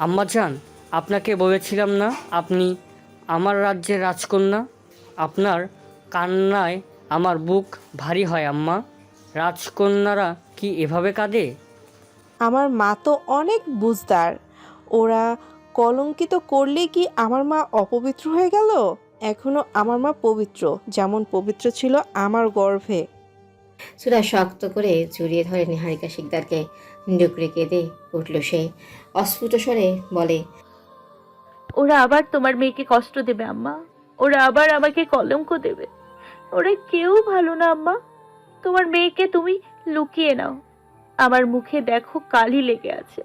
Speaker 7: আম্মাজান, আপনাকে বলেছিলাম না আপনি আমার রাজ্যের রাজকন্যা? আপনার কান্নায় আমার বুক ভারী হয় আম্মা। রাজকন্যারা কি এভাবে কাঁদে?
Speaker 3: আমার মা তো অনেক বুঝদার। ওরা কলঙ্কিত করলে কি আমার মা অপবিত্র হয়ে গেল? এখনো আমার মা পবিত্র, যেমন পবিত্র ছিল আমার গর্ভে।
Speaker 2: সুরা শক্ত করে জড়িয়ে ধরে নিহারিকা শিকদারকে। ডুকরে কেঁদে উঠল সে, অস্ফুট স্বরে বলে,
Speaker 5: ওরা আবার তোমার মেয়েকে কষ্ট দেবে আম্মা, ওরা আবার আমাকে কলঙ্ক দেবে। ওরা কেউ ভালো না আম্মা, তোমার মেয়েকে তুমি লুকিয়ে নাও। আমার মুখে দেখো কালি লেগে আছে।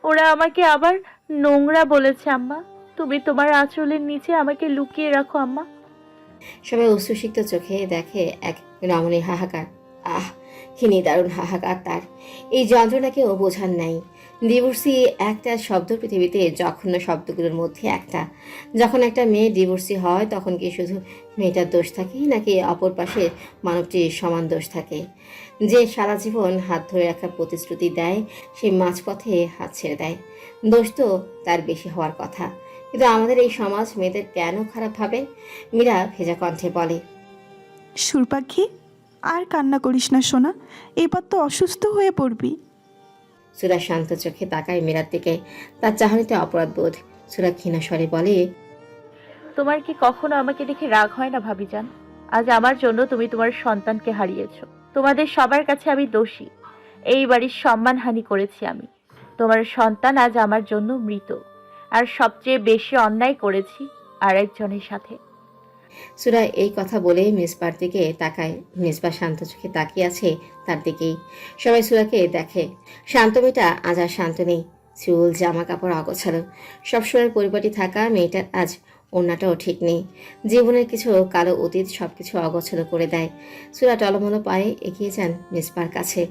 Speaker 5: ওরা আমাকে আবার নোংরা বলেছে আম্মা, তুমি তোমার আঁচলের নিচে আমাকে লুকিয়ে রাখো আম্মা।
Speaker 2: সবাই অশ্রুসিক্ত চোখে দেখে এক রমণীর হাহাকার। আহ, কি নিদারুণ হাহাকার তার! এই যন্ত্রণাকেও বোঝার নাই। ডিভোর্সি একটা শব্দ পৃথিবীতে জঘন্য শব্দগুলোর মধ্যে একটা। যখন একটা মেয়ে ডিভোর্সি হয় তখন কি শুধু মেয়েটার দোষ থাকে, নাকি অপর পাশে মানবটির সমান দোষ থাকে? যে সারা জীবন হাত ধরে রাখার প্রতিশ্রুতি দেয় সে মাঝপথে হাত ছেড়ে দেয়। দোষ তো তার বেশি হওয়ার কথা, কিন্তু আমাদের এই সমাজ মেয়েদের কেন খারাপ ভাবে? মীরা ভেজা কণ্ঠে বলে,
Speaker 4: সুরপাখি, আর কান্না করিস না সোনা, এবার তো অসুস্থ হয়ে পড়বি।
Speaker 2: সুরা শান্ত চোখে তাকায় মীরার দিকে, তার চাহনিতে অপরাধ বোধ। সুরা ক্ষীণ স্বরে বলে,
Speaker 5: তোমার কি কখনো আমাকে দেখে রাগ হয় না ভাবিজান? আজ আমার জন্য তুমি তোমার সন্তানকে হারিয়েছো। তোমাদের সবার কাছে আমি দোষী। এই বাড়ির সম্মানহানি করেছি আমি। তোমার সন্তান আজ আমার জন্য মৃত। আর সবচেয়ে বেশি অন্যায় করেছি আরেকজনের সাথে।
Speaker 2: সুরা এই কথা বলে মিসবার দিকে তাকায়। মিসবা শান্ত চোখে তাকিয়ে আছে তার দিকেই। সবাই সুরাকে দেখে। শান্ত মেয়েটা আজ আর শান্ত নেই। চুল জামা কাপড় অগোছালো, সবসময় পরিপাটি থাকা মেয়েটার আজ ওড়নাটাও ঠিক নেই। জীবনের কিছু কালো অতীত সবকিছু অগোছালো করে দেয়। সুরা টলমলো পায়ে এগিয়ে যান মিসবার কাছে।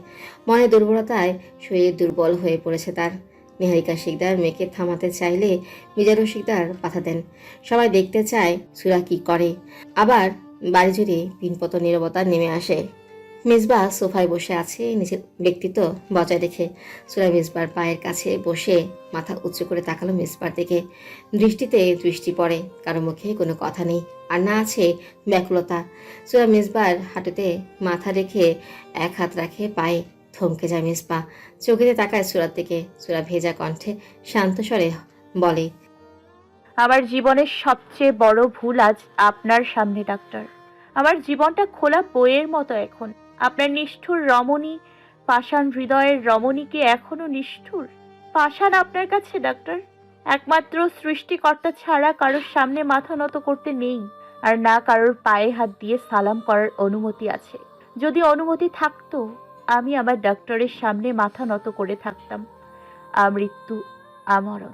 Speaker 2: মনে দুর্বলতায় শরীর দুর্বল হয়ে পড়েছে তার। নিহারিকা শিকদার মেয়েকে থামাতে চাইলে মিজানুর শিকদার বাধা দেন। সবাই দেখতে চায় সুরা কি করে। আবার বাড়ি জুড়ে পিনপত নীরবতা নেমে আসে। মিসবা সোফায় বসে আছে নিজের ব্যক্তিত্ব বজায় রেখে। সুরা মিসবার পায়ের কাছে বসে মাথা উঁচু করে তাকালো মিসবার দিকে। দৃষ্টিতে দৃষ্টি পড়ে, কারো মুখে কোনো কথা নেই, আর না আছে ব্যাকুলতা। সুরা মিসবার হাঁটুতে মাথা রেখে এক হাত রাখে পায়ে। থমকে যায় মিসবা, চোখেতে তাকায় সুরার দিকে। সুরা ভেজা কণ্ঠে শান্ত স্বরে বলে,
Speaker 5: আমার জীবনের সবচেয়ে বড় ভুল আজ আপনার সামনে ডাক্তার। আমার জীবনটা খোলা বইয়ের মতো এখন। আপনার নিষ্ঠুর রমণী, পাষাণ হৃদয়ের রমণী কি এখনো নিষ্ঠুর? পাষাণ আপনার কাছে ডাক্তার? একমাত্র সৃষ্টিকর্তা ছাড়া কারোর সামনে মাথা নত করতে নেই, আর না কারোর পায়ে হাত দিয়ে সালাম করার অনুমতি আছে। যদি অনুমতি থাকতো, আমি আমার ডাক্তারের সামনে মাথা নত করে থাকতাম। আমৃত্যু, আমরণ,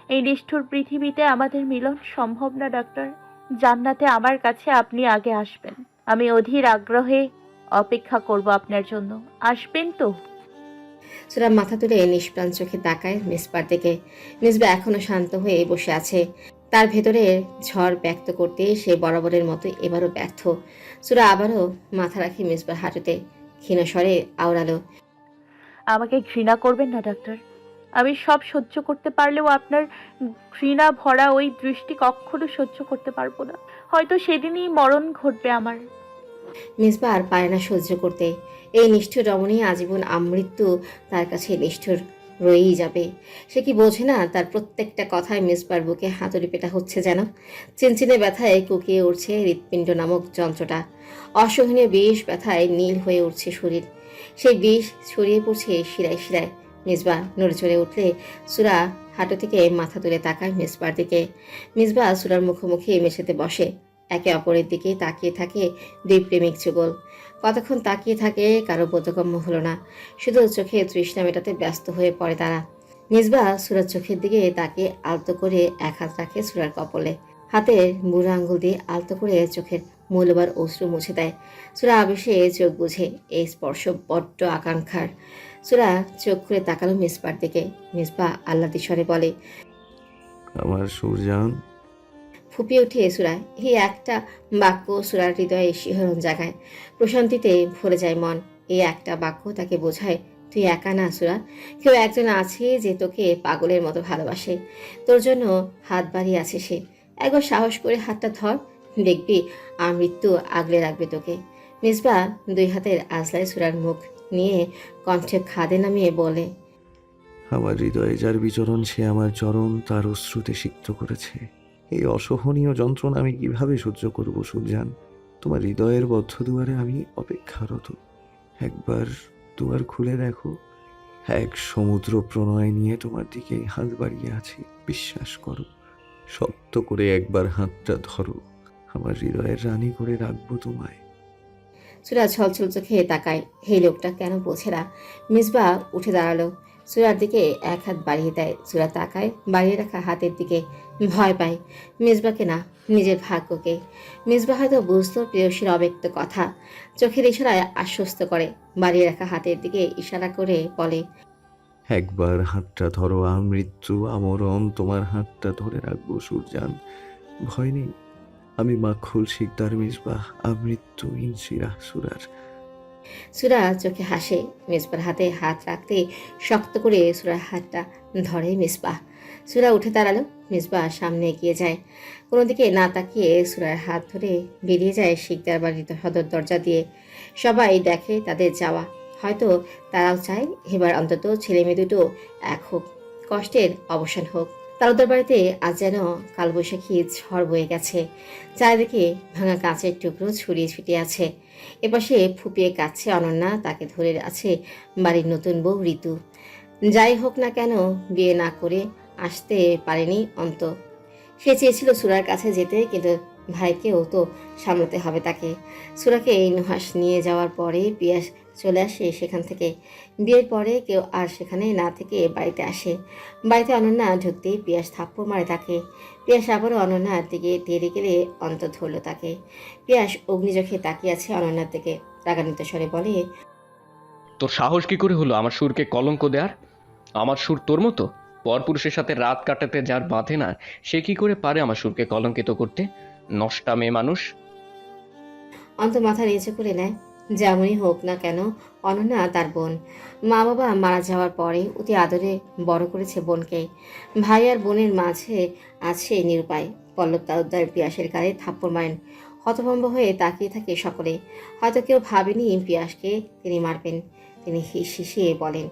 Speaker 5: এই নিষ্ঠুর পৃথিবীতে আমাদের মিলন সম্ভব না ডাক্তার। জান্নাতে আমার কাছে আপনি আগে আসবেন। আমি অধীর আগ্রহে অপেক্ষা করব আপনার জন্য। আসবেন তো?
Speaker 2: সুরা মাথা তুলে নিষ্প্রাণ চোখে তাকায় মিসবার দিকে। মিসবা এখনো শান্ত হয়ে বসে আছে। তার ভেতরে ঝড় ব্যক্ত করতে সে বরাবরের মতো এবারও ব্যর্থ। সুরা আবারও মাথা রাখে মিসবার হাঁটুতে, ক্ষীণ স্বরে আওড়ালো,
Speaker 5: আমাকে ঘৃণা করবেন না ডাক্তার। আমি সব সহ্য করতে পারলেও আপনার ঘৃণা ভরা ওই দৃষ্টি কখনো সহ্য করতে পারবো না। হয়তো সেদিনই মরণ ঘটবে আমার।
Speaker 2: মিসবা আর পারে না সহ্য করতে। এই নিষ্ঠুর রমণী আজীবন আমৃত্যু তার কাছে নিষ্ঠুর রয়েই যাবে। সে কি বোঝে না তার প্রত্যেকটা কথায় মিসবার বুকে হাতুড়ি পেটা হচ্ছে যেন। চিনচিনে ব্যথায় কুকিয়ে উঠছে হৃৎপিণ্ড নামক যন্ত্রটা। অসহনীয় বিষ ব্যথায় নীল হয়ে উঠছে শরীর। সেই বিষ ছড়িয়ে পড়ছে শিরায় শিরায়। মিসবা নড়ে চড়ে উঠলে সুরা হাঁটু থেকে মাথা তুলে তাকায় মিসবার দিকে। মিসবা সুরার মুখোমুখি মেঝেতে বসে। একে অপরের দিকে তাকিয়ে থাকে দুই প্রেমিক যুগল। কতক্ষণ তাকিয়ে থাকে কারো বোধগম্য হলো না। শুধু চোখে তৃষ্ণা মেটাতে ব্যস্ত হয়ে পড়ে তারা। মিসবা সুরার চোখের দিকে তাকিয়ে আলতো করে এক হাত রাখে সুরার কপলে। হাতের বুড়ো আঙ্গুল দিয়ে আলতো করে চোখের মূল্যবার অশ্রু মুছে দেয়। সুরা আবেশে চোখ বুঝে। এই স্পর্শ বড্ড আকাঙ্ক্ষার। সুরা চোখ খুলে তাকালো মিসবার দিকে। মিসবা আহ্লাদি স্বরে বলে,
Speaker 11: আমার সুরজান।
Speaker 2: ফুপিয়ে উঠে সুরা। এই একটা বাক্য সুরার হৃদয়ে শিহরণ জাগায়। প্রশান্তিতে ভরে যায় মন। এই একটা বাক্য তাকে বোঝায়, তুই একা না সুরা। কেউ একজন আছে যে তোকে পাগলের মতো ভালোবাসে। তোর জন্য হাত বাড়িয়ে আছে সে। একবার সাহস করে হাতটা ধর, দেখবি আমৃত্যু আগলে রাখবে তোকে। মিসবা দুই হাতের আজলায় সুরার মুখ নিয়ে কণ্ঠে খাদে নামিয়ে বলে,
Speaker 11: আমার হৃদয়ে যার বিচরণ সে আমার চরণ তার অশ্রুতে সিক্ত করেছে। এই অসহনীয় যন্ত্রণা আমি কিভাবে সহ্য করব সুরজান? তোমার হৃদয়ের বদ্ধ দুয়ারে আমি অপেক্ষারত। একবার দুয়ার খুলে দেখো। এক সমুদ্র প্রণয় নিয়ে তোমার দিকে হাত বাড়িয়ে আছি। বিশ্বাস করো, শক্ত করে একবার হাতটা ধরো। আমার হৃদয়ের রানী করে রাখবো তোমায়।
Speaker 2: সুরা ছলছল চোখে তাকায়। এই লোকটা কেন বোঝে না? মিসবা উঠে দাঁড়ালো। সুরার দিকে এক হাত বাড়িয়ে দেয়। সুরা তাকায় বাড়িয়ে রাখা হাতের দিকে। ভয় পায় মিসবাকে না, নিজের ভাগ্যকে। মিসবা হয়তো বুঝতো প্রেয়সীর অব্যক্ত কথা। চোখের ইশারায় আশ্বস্ত করে। বাড়িয়ে রাখা হাতের দিকে ইশারা করে বলে,
Speaker 11: একবার হাতটা ধরো, আমৃত্যু আমরণ তোমার হাতটা ধরে রাখবো সুরজান। ভয় নেই, আমি মাখুল শিকদার মিসবাহ, আমৃত্যু ইনসিরা সুরার।
Speaker 2: সুরা চোখে হাসে। মিসবার হাতে হাত রাখতে শক্ত করে সুরার হাতটা ধরে মিসবাহ। সুরা উঠে দাঁড়ালো। মিসবাহ সামনে এগিয়ে যায়। কোনো দিকে না তাকিয়ে সুরার হাত ধরে বেরিয়ে যায় শিকদার বাড়ির সদর দরজা দিয়ে। সবাই দেখে তাদের যাওয়া। হয়তো তারাও চায় এবার অন্তত ছেলে মেয়ে দুটো এক হোক, কষ্টের অবসান হোক। তালুকদার বাড়িতে আজ যেন কালবৈশাখী ঝড় বয়ে গেছে। চারিদিকে ভাঙা কাঁচের টুকরো ছড়িয়ে ছিটিয়ে আছে। এপাশে ফুপিয়ে কাচ্ছে অনন্যা, তাকে ধরে আছে বাড়ির নতুন বউ ঋতু। যাই হোক না কেন বিয়ে না করে আসতে পারেনি অন্ত। সে চেয়েছিল সুরার কাছে যেতে, কিন্তু ভাইকেও তো সামলাতে হবে তাকে। সুরাকে এই নুহাস নিয়ে যাওয়ার পরে পিয়াস চলে আসে সেখান থেকে। বিয়ের পরে কেউ আর সেখানে না থেকে বাড়িতে আসে। বাড়িতে অনন্যা ঢুকতেই পিয়াস থাপ্পড় মারে তাকে। পিয়াস আবারও অনন্যার দিকে তেড়ে গেলে অন্ত ধরল তাকে। পিয়াস অগ্নিচোখে তাকিয়ে আছে অনন্যার দিকে। রাগান্বিত স্বরে বলে,
Speaker 6: তোর সাহস কি করে হলো আমার সুরকে কলঙ্ক দেওয়ার? আমার সুর তোর মতো পরপুরুষের সাথে রাত কাটাতে যার বাঁধে না, সে কি করে পারে আমার সুরকে কলঙ্কিত করতে? নষ্টা মেয়ে মানুষ।
Speaker 2: অন্ত মাথা নিচু করে নেয়। যেমনই হোক না কেন অনন্যা তার বোন। মা বাবা মারা যাওয়ার পরে অতি আদরে বড় করেছে বোনকে। ভাই আর বোনের মাঝে আছে নিরুপায়। পল্লব তালুকদার পিয়াসের গায়ে থাপ্পড় মারেন। হতভম্ব হয়ে তাকিয়ে থাকে সকলে। হয়তো কেউ ভাবেনি পিয়াসকে তিনি মারবেন। তিনি হিসিয়ে বলেন,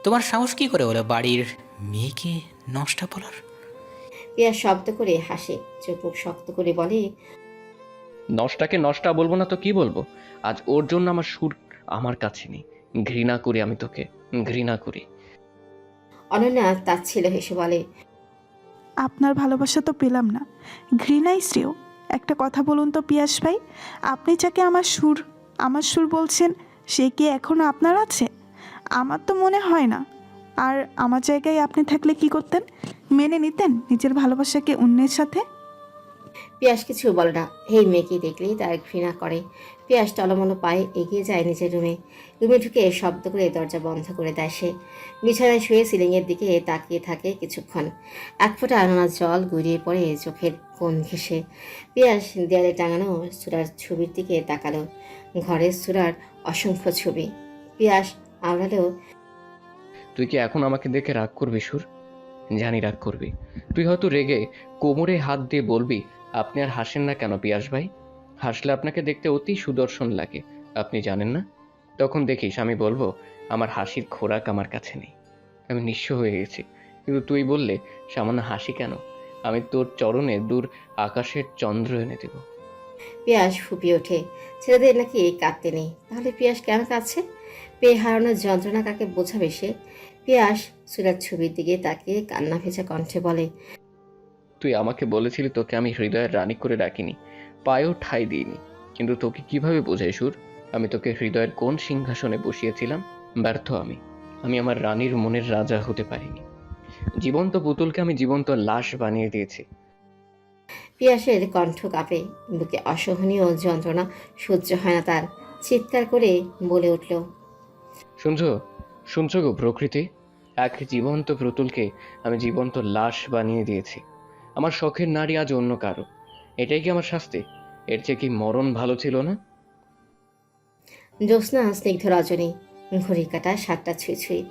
Speaker 10: তোমার সাহস কি করে হলো বাড়ির মেয়েকে নষ্টা বলার?
Speaker 2: পিয়াস শব্দ করে হাসে, চোখ মুখ শক্ত করে বলে,
Speaker 6: নষ্টাকে নষ্টা বলবো না তো কি বলবো? আজ ওর জন্য আমার সুর আমার কাছে নেই। ঘৃণা করি আমি তোকে, ঘৃণা করি।
Speaker 2: অনন্যা তাচ্ছিল্য হেসে বলে,
Speaker 4: আপনার ভালোবাসা তো পেলাম না, ঘৃণাই শ্রেয়। একটা কথা বলুন তো পিয়াস ভাই, আপনি যাকে আমার সুর বলছেন, সে কি এখনো আপনার আছে? আমার তো মনে হয় না। আর আমার জায়গায় আপনি থাকলে কি করতেন? মেনে নিতেন নিজের ভালোবাসাকে অন্যের সাথে?
Speaker 2: পিয়াস কিছু বলে না। এই মেয়েকে দেখলেই তার ঘৃণা করে। পিয়াস টলমলো পায়ে এগিয়ে যায় নিজের রুমে। রুমে ঢুকে শব্দ করে দরজা বন্ধ করে দেয় সে। বিছানায় শুয়ে সিলিংয়ের দিকে তাকিয়ে থাকে কিছুক্ষণ। এক ফোঁটা নোনা জল গড়িয়ে পড়ে চোখের কোণ ঘেঁষে। পিয়াস দেয়ালে টাঙানো সুরার ছবির দিকে তাকালো। ঘরে সুরার অসংখ্য ছবি। পিয়াস আওড়ালো,
Speaker 6: তুই কি এখন আমাকে দেখে রাগ করবি সুর? জানি রাগ করবি। তুই হয়তো রেগে কোমরে হাত দিয়ে বলবি, আপনি আর হাসেন না কেন পিয়াস ভাই? হাসলে আপনাকে দেখতে অতি সুদর্শন লাগে, আপনি জানেন না? তখন দেখিস আমি বলবো, আমার হাসির খোরাক আমার কাছে নেই, আমি নিঃস্ব হয়ে গেছি। কিন্তু তুই বললে, সামান্য হাসি কেন, আমি তোর চরণে দূর আকাশের চন্দ্র এনে দেব।
Speaker 2: পিয়াস ফুপিয়ে ওঠে। ছেলেদের নাকি কাঁদতে নেই, তাহলে পিয়াস কেন কাঁদছে? পেয়ে হারানোর যন্ত্রণা কাকে বোঝাবে সে? পিয়াস সুরার ছবির দিকে তাকিয়ে কান্না ভেজা কণ্ঠে বলে,
Speaker 6: তুই আমাকে বলেছিলি তোকে আমি হৃদয়ের রানী করে ডাকিনি, পায়েও ঠাঁই দিইনি। কিন্তু তোকে কিভাবে বোঝাই সুর, আমি তোকে হৃদয়ের কোন সিংহাসনে বসিয়েছিলাম? ব্যর্থ আমি। আমি আমার রানীর মনের রাজা হতে পারিনি। জীবন্ত পুতুলকে আমি জীবন্ত লাশ বানিয়ে দিয়েছি।
Speaker 2: পিয়াসের কণ্ঠ কাঁপে। বুকে অসহনীয় যন্ত্রণা সহ্য হয় না তার। চিৎকার করে বলে উঠল,
Speaker 6: শুনছো? শুনছো গো প্রকৃতি? এক জীবন্ত পুতুলকে আমি জীবন্ত লাশ বানিয়ে দিয়েছি। আমার শখের নারী আজ অন্য কারো। এটাই কি আমার শাস্তি? এর চেয়ে কি মরণ ভালো ছিল না?
Speaker 2: জ্যোৎস্না স্নিগ্ধ রজনী। ঘড়ি কাটা 7টা ছুঁই ছুঁই।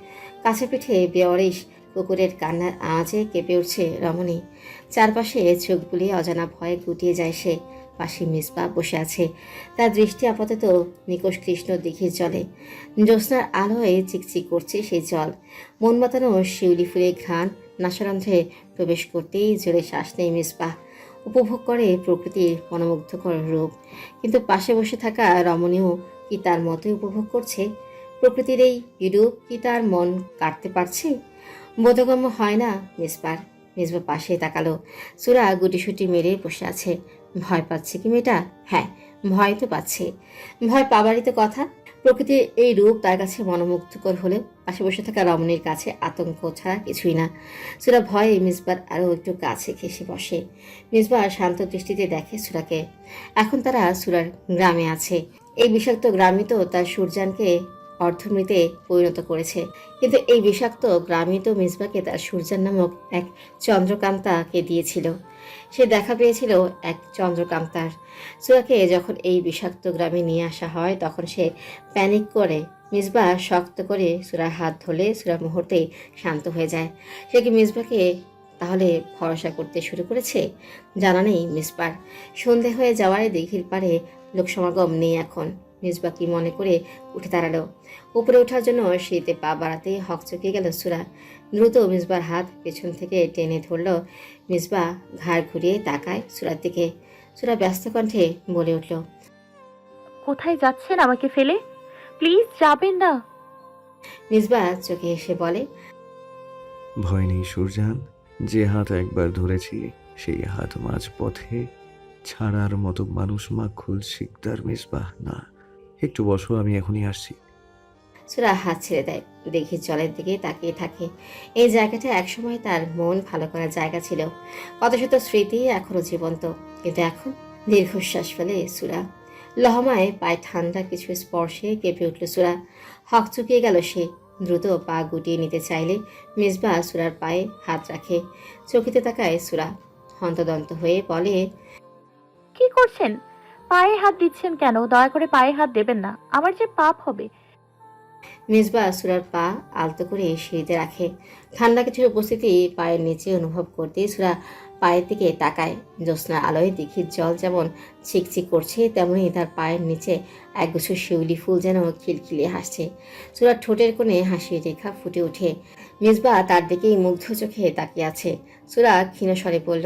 Speaker 2: কাছে পিঠে বেওয়ারিশ কুকুরের কান্নার আওয়াজে কেঁপে উঠছে রমণী। চারপাশে চোখ বুলিয়ে অজানা ভয়ে গুটিয়ে যায় সে। পাশে মিসবা বসে আছে। তার দৃষ্টি আপাতত নিকোষ কৃষ্ণ দিঘির জলে। জ্যোৎস্নার আলোয় চিকচিক করছে সেই জল। মন মাতানো শিউলি ফুলের ঘ্রাণ নাসারন্ধ্রে প্রবেশ করতেই জোরে শ্বাস নেয় মিসবা। উপভোগ করে প্রকৃতির মনোমুগ্ধকর রূপ। কিন্তু পাশে বসে থাকা রমণীও কি তার মতোই উপভোগ করছে? প্রকৃতির এই রূপ কি তার মন কাটতে পারছে? বোধগম্য হয় না মিসবার। মিসবা পাশে তাকালো। সুরা গুটিসুটি মেরে বসে আছে। ভয় পাচ্ছে কি মেয়েটা? হ্যাঁ, ভয় তো পাচ্ছে। ভয় পাবারই তো কথা। প্রকৃতির এই রূপ তার কাছে মনোমুগ্ধকর হলেও পাশে বসে থাকা রমণীর কাছে আতঙ্ক ছাড়া কিছুই না। সুরা ভয়ে মিসবার আরও একটু কাছে ঘেঁষে বসে। মিসবা শান্ত দৃষ্টিতে দেখে সুরাকে। এখন তারা সুরার গ্রামে আছে। এই বিষাক্ত গ্রামই তো তার সূর্যানকে অর্ধমৃতে পরিণত করেছে। কিন্তু এই বিষাক্ত গ্রামই তো মিসবাকে তার সূর্যান নামক এক চন্দ্রকান্তাকে দিয়েছিল। সে দেখা পেয়েছিল এক চন্দ্রকান্তার। সুরাকে যখন এই বিষাক্ত গ্রামে নিয়ে আসা হয় তখন সে প্যানিক করে। মিসবা শক্ত করে সুরার হাত ধরলে সুরা মুহূর্তেই শান্ত হয়ে যায়। সে কি মিসবাকে তাহলে ভরসা করতে শুরু করেছে? জানা নেই মিসবার। সন্ধে হয়ে যাওয়ায় দিঘির পাড়ে লোকসমাগম নেই এখন। মিসবা কি মনে করে উঠে দাঁড়ালো। উপরে ওঠার জন্য সিঁড়িতে পা বাড়াতে হকচকে গেল সুরা। দ্রুত মিসবার হাত পেছন থেকে টেনে ধরল। মিসবা ঘাড় ঘুরিয়ে তাকায় সুরার দিকে। সুরা ব্যস্ত কণ্ঠে বলে উঠল,
Speaker 5: কোথায় যাচ্ছেন আমাকে ফেলে? প্লিজ যাবেন না।
Speaker 2: মিসবা চোখে এসে বলে,
Speaker 11: ভয় নেই সুরজান, যে হাত একবার ধরেছি সেই হাত মাঝ পথে ছাড়ার মতো মানুষ মাখুল শিকদার মিসবাহ না। একটু বসো, আমি এখনই আসছি।
Speaker 2: সুরা হাত ছেড়ে দেয়। দেখি জলের দিকে তাকিয়ে থাকে। এই জায়গাটা একসময় তার মন ভালো করার জায়গা ছিল। কত শত স্মৃতি এখনো জীবন্ত। কিন্তু এখন দীর্ঘশ্বাস ফেলে সুরা। লহমায় পায়ে ঠান্ডা কিছু স্পর্শে কেঁপে উঠল সুরা। হক চুকিয়ে গেল সে। দ্রুত পা গুটিয়ে নিতে চাইলে মিসবা সুরার পায়ে হাত রাখে। চকিতে তাকায় সুরা। হন্তদন্ত হয়ে বলে,
Speaker 5: কি করছেন? পায়ে হাত দিচ্ছেন কেন? দয়া করে পায়ে হাত দেবেন না, আমার যে পাপ হবে।
Speaker 2: মিসবা সুরার পা আলতো করে সিঁড়িতে রাখে। ঠান্ডা কিছুর উপস্থিতি পায়ের নিচে অনুভব করতেই সুরা পায়ের দিকে তাকায়। জ্যোৎস্নার আলোয় দিঘির জল যেমন চিকচিক করছে তেমনি তার পায়ের নিচে একগুচ্ছ শিউলি ফুল যেন খিলখিলিয়ে হাসছে। সুরার ঠোঁটের কোণে হাসির রেখা ফুটে ওঠে। মিসবা তার দিকেই মুগ্ধ চোখে তাকিয়ে আছে। সুরা ক্ষীণ স্বরে বলল,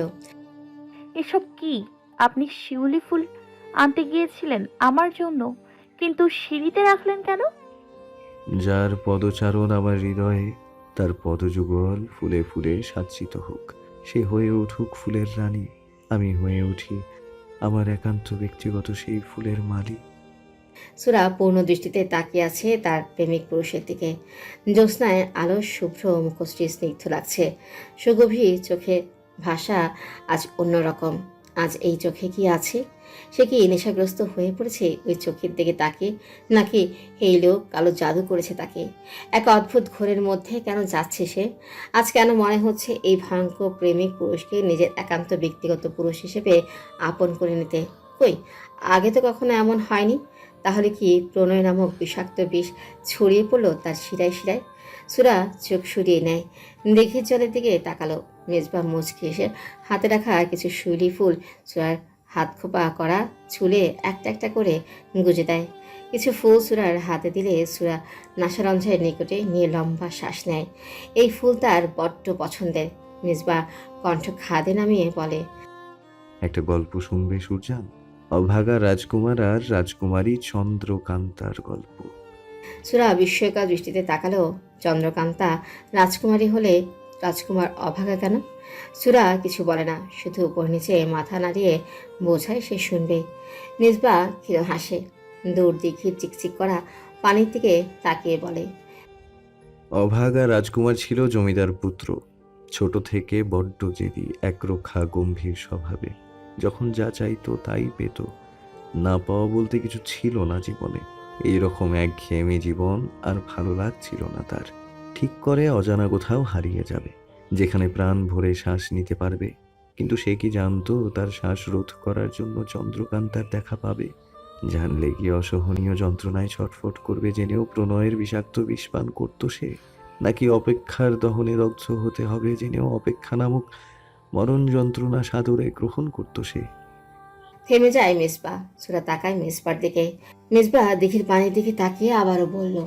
Speaker 5: এসব কি? আপনি শিউলি ফুল আনতে গিয়েছিলেন আমার জন্য, কিন্তু সিঁড়িতে রাখলেন কেন?
Speaker 11: যার পদচারণ আমার হৃদয়ে, তার পদযুগল ফুলে ফুলে সাজ্জিত হোক। সে হয়ে উঠুক ফুলের রানী, আমি হয়ে উঠি আমার একান্ত ব্যক্তিগত সেই ফুলের মালি।
Speaker 2: সুরা পূর্ণ দৃষ্টিতে তাকিয়ে আছে তার প্রেমিক পুরুষের দিকে। জ্যোৎস্নায় আলো শুভ্র মুখশ্রী স্নিগ্ধ লাগছে। সুগভীর চোখে ভাষা আজ অন্যরকম। আজ এই চোখে কি আছে? সে কি নেশাগ্রস্ত হয়ে পড়েছে ওই চোখের দিকে তাকে, নাকি এই লোক কালো জাদু করেছে তাকে? এক অদ্ভুত ঘোরের মধ্যে কেন যাচ্ছে সে? আজ কেন মনে হচ্ছে এই ভয়ঙ্কর প্রেমিক পুরুষকে নিজের একান্ত ব্যক্তিগত পুরুষ হিসেবে আপন করে নিতে? কই, আগে তো কখনো এমন হয়নি। তাহলে কি প্রণয় নামক বিষাক্ত বিষ ছড়িয়ে পড়লো তার শিরায় শিরায়? সুরা চোখ সরিয়ে নেয়, দিঘির জলের দিকে তাকালো। মেজবা মুচকি এসে হাতে রাখা কিছু শিউলি ফুল সুরার হাত খোপা করা চুলে একটা একটা করে গুজে দেয়। কিছু ফুল সুরার হাতে দিলে সুরা নাসারঞ্জের নিকটে নিয়ে লম্বা শ্বাস নেয়। এই ফুল তার বড্ড পছন্দের। মেজবা কণ্ঠ খাদে নামিয়ে বলে,
Speaker 11: একটা গল্প শুনবে সুরজান? অভাগা রাজকুমার আর রাজকুমারী চন্দ্রকান্তার গল্প।
Speaker 2: সুরা বিস্ময়কর দৃষ্টিতে তাকালো। চন্দ্রকান্তা রাজকুমারী হলে রাজকুমার অভাগা কেন? সুরা কিছু বলে না, শুধু উপর নিচে মাথা নাড়িয়ে বোঝায় সে শুনবে। মিসবা ক্ষীণ হাসে, দূর দিঘির চিকচিক করা পানির দিকে তাকিয়ে বলে,
Speaker 11: অভাগা রাজকুমার ছিল জমিদার পুত্র। ছোট থেকে বড্ড জেদি, একরোখা গম্ভীর স্বভাবে। যখন যা চাইতো তাই পেত। না পাওয়া বলতে কিছু ছিল না জীবনে। এইরকম একঘেয়েমি জীবন আর ভালো লাগছিল না তার। ঠিক করে অজানা কোথাও হারিয়ে যাবে, যেখানে প্রাণ ভরে শ্বাস নিতে পারবে। কিন্তু সে কি জানতো তার শ্বাস রোধ করার জন্য চন্দ্রকান্তার দেখা পাবে? জানলে কি অসহনীয় যন্ত্রণায় ছটফট করবে জেনেও প্রণয়ের বিষাক্ত বিষ পান করত সে? নাকি অপেক্ষার দহনে দগ্ধ হতে হবে জেনেও অপেক্ষা নামক মরণ যন্ত্রণা সাদরে গ্রহণ করত সে?
Speaker 2: থেমে যায় মিসবা। সুরা তাকায় মিসবার দিকে। মিসবা দিঘির পানির দিকে তাকিয়ে আবারও বলল,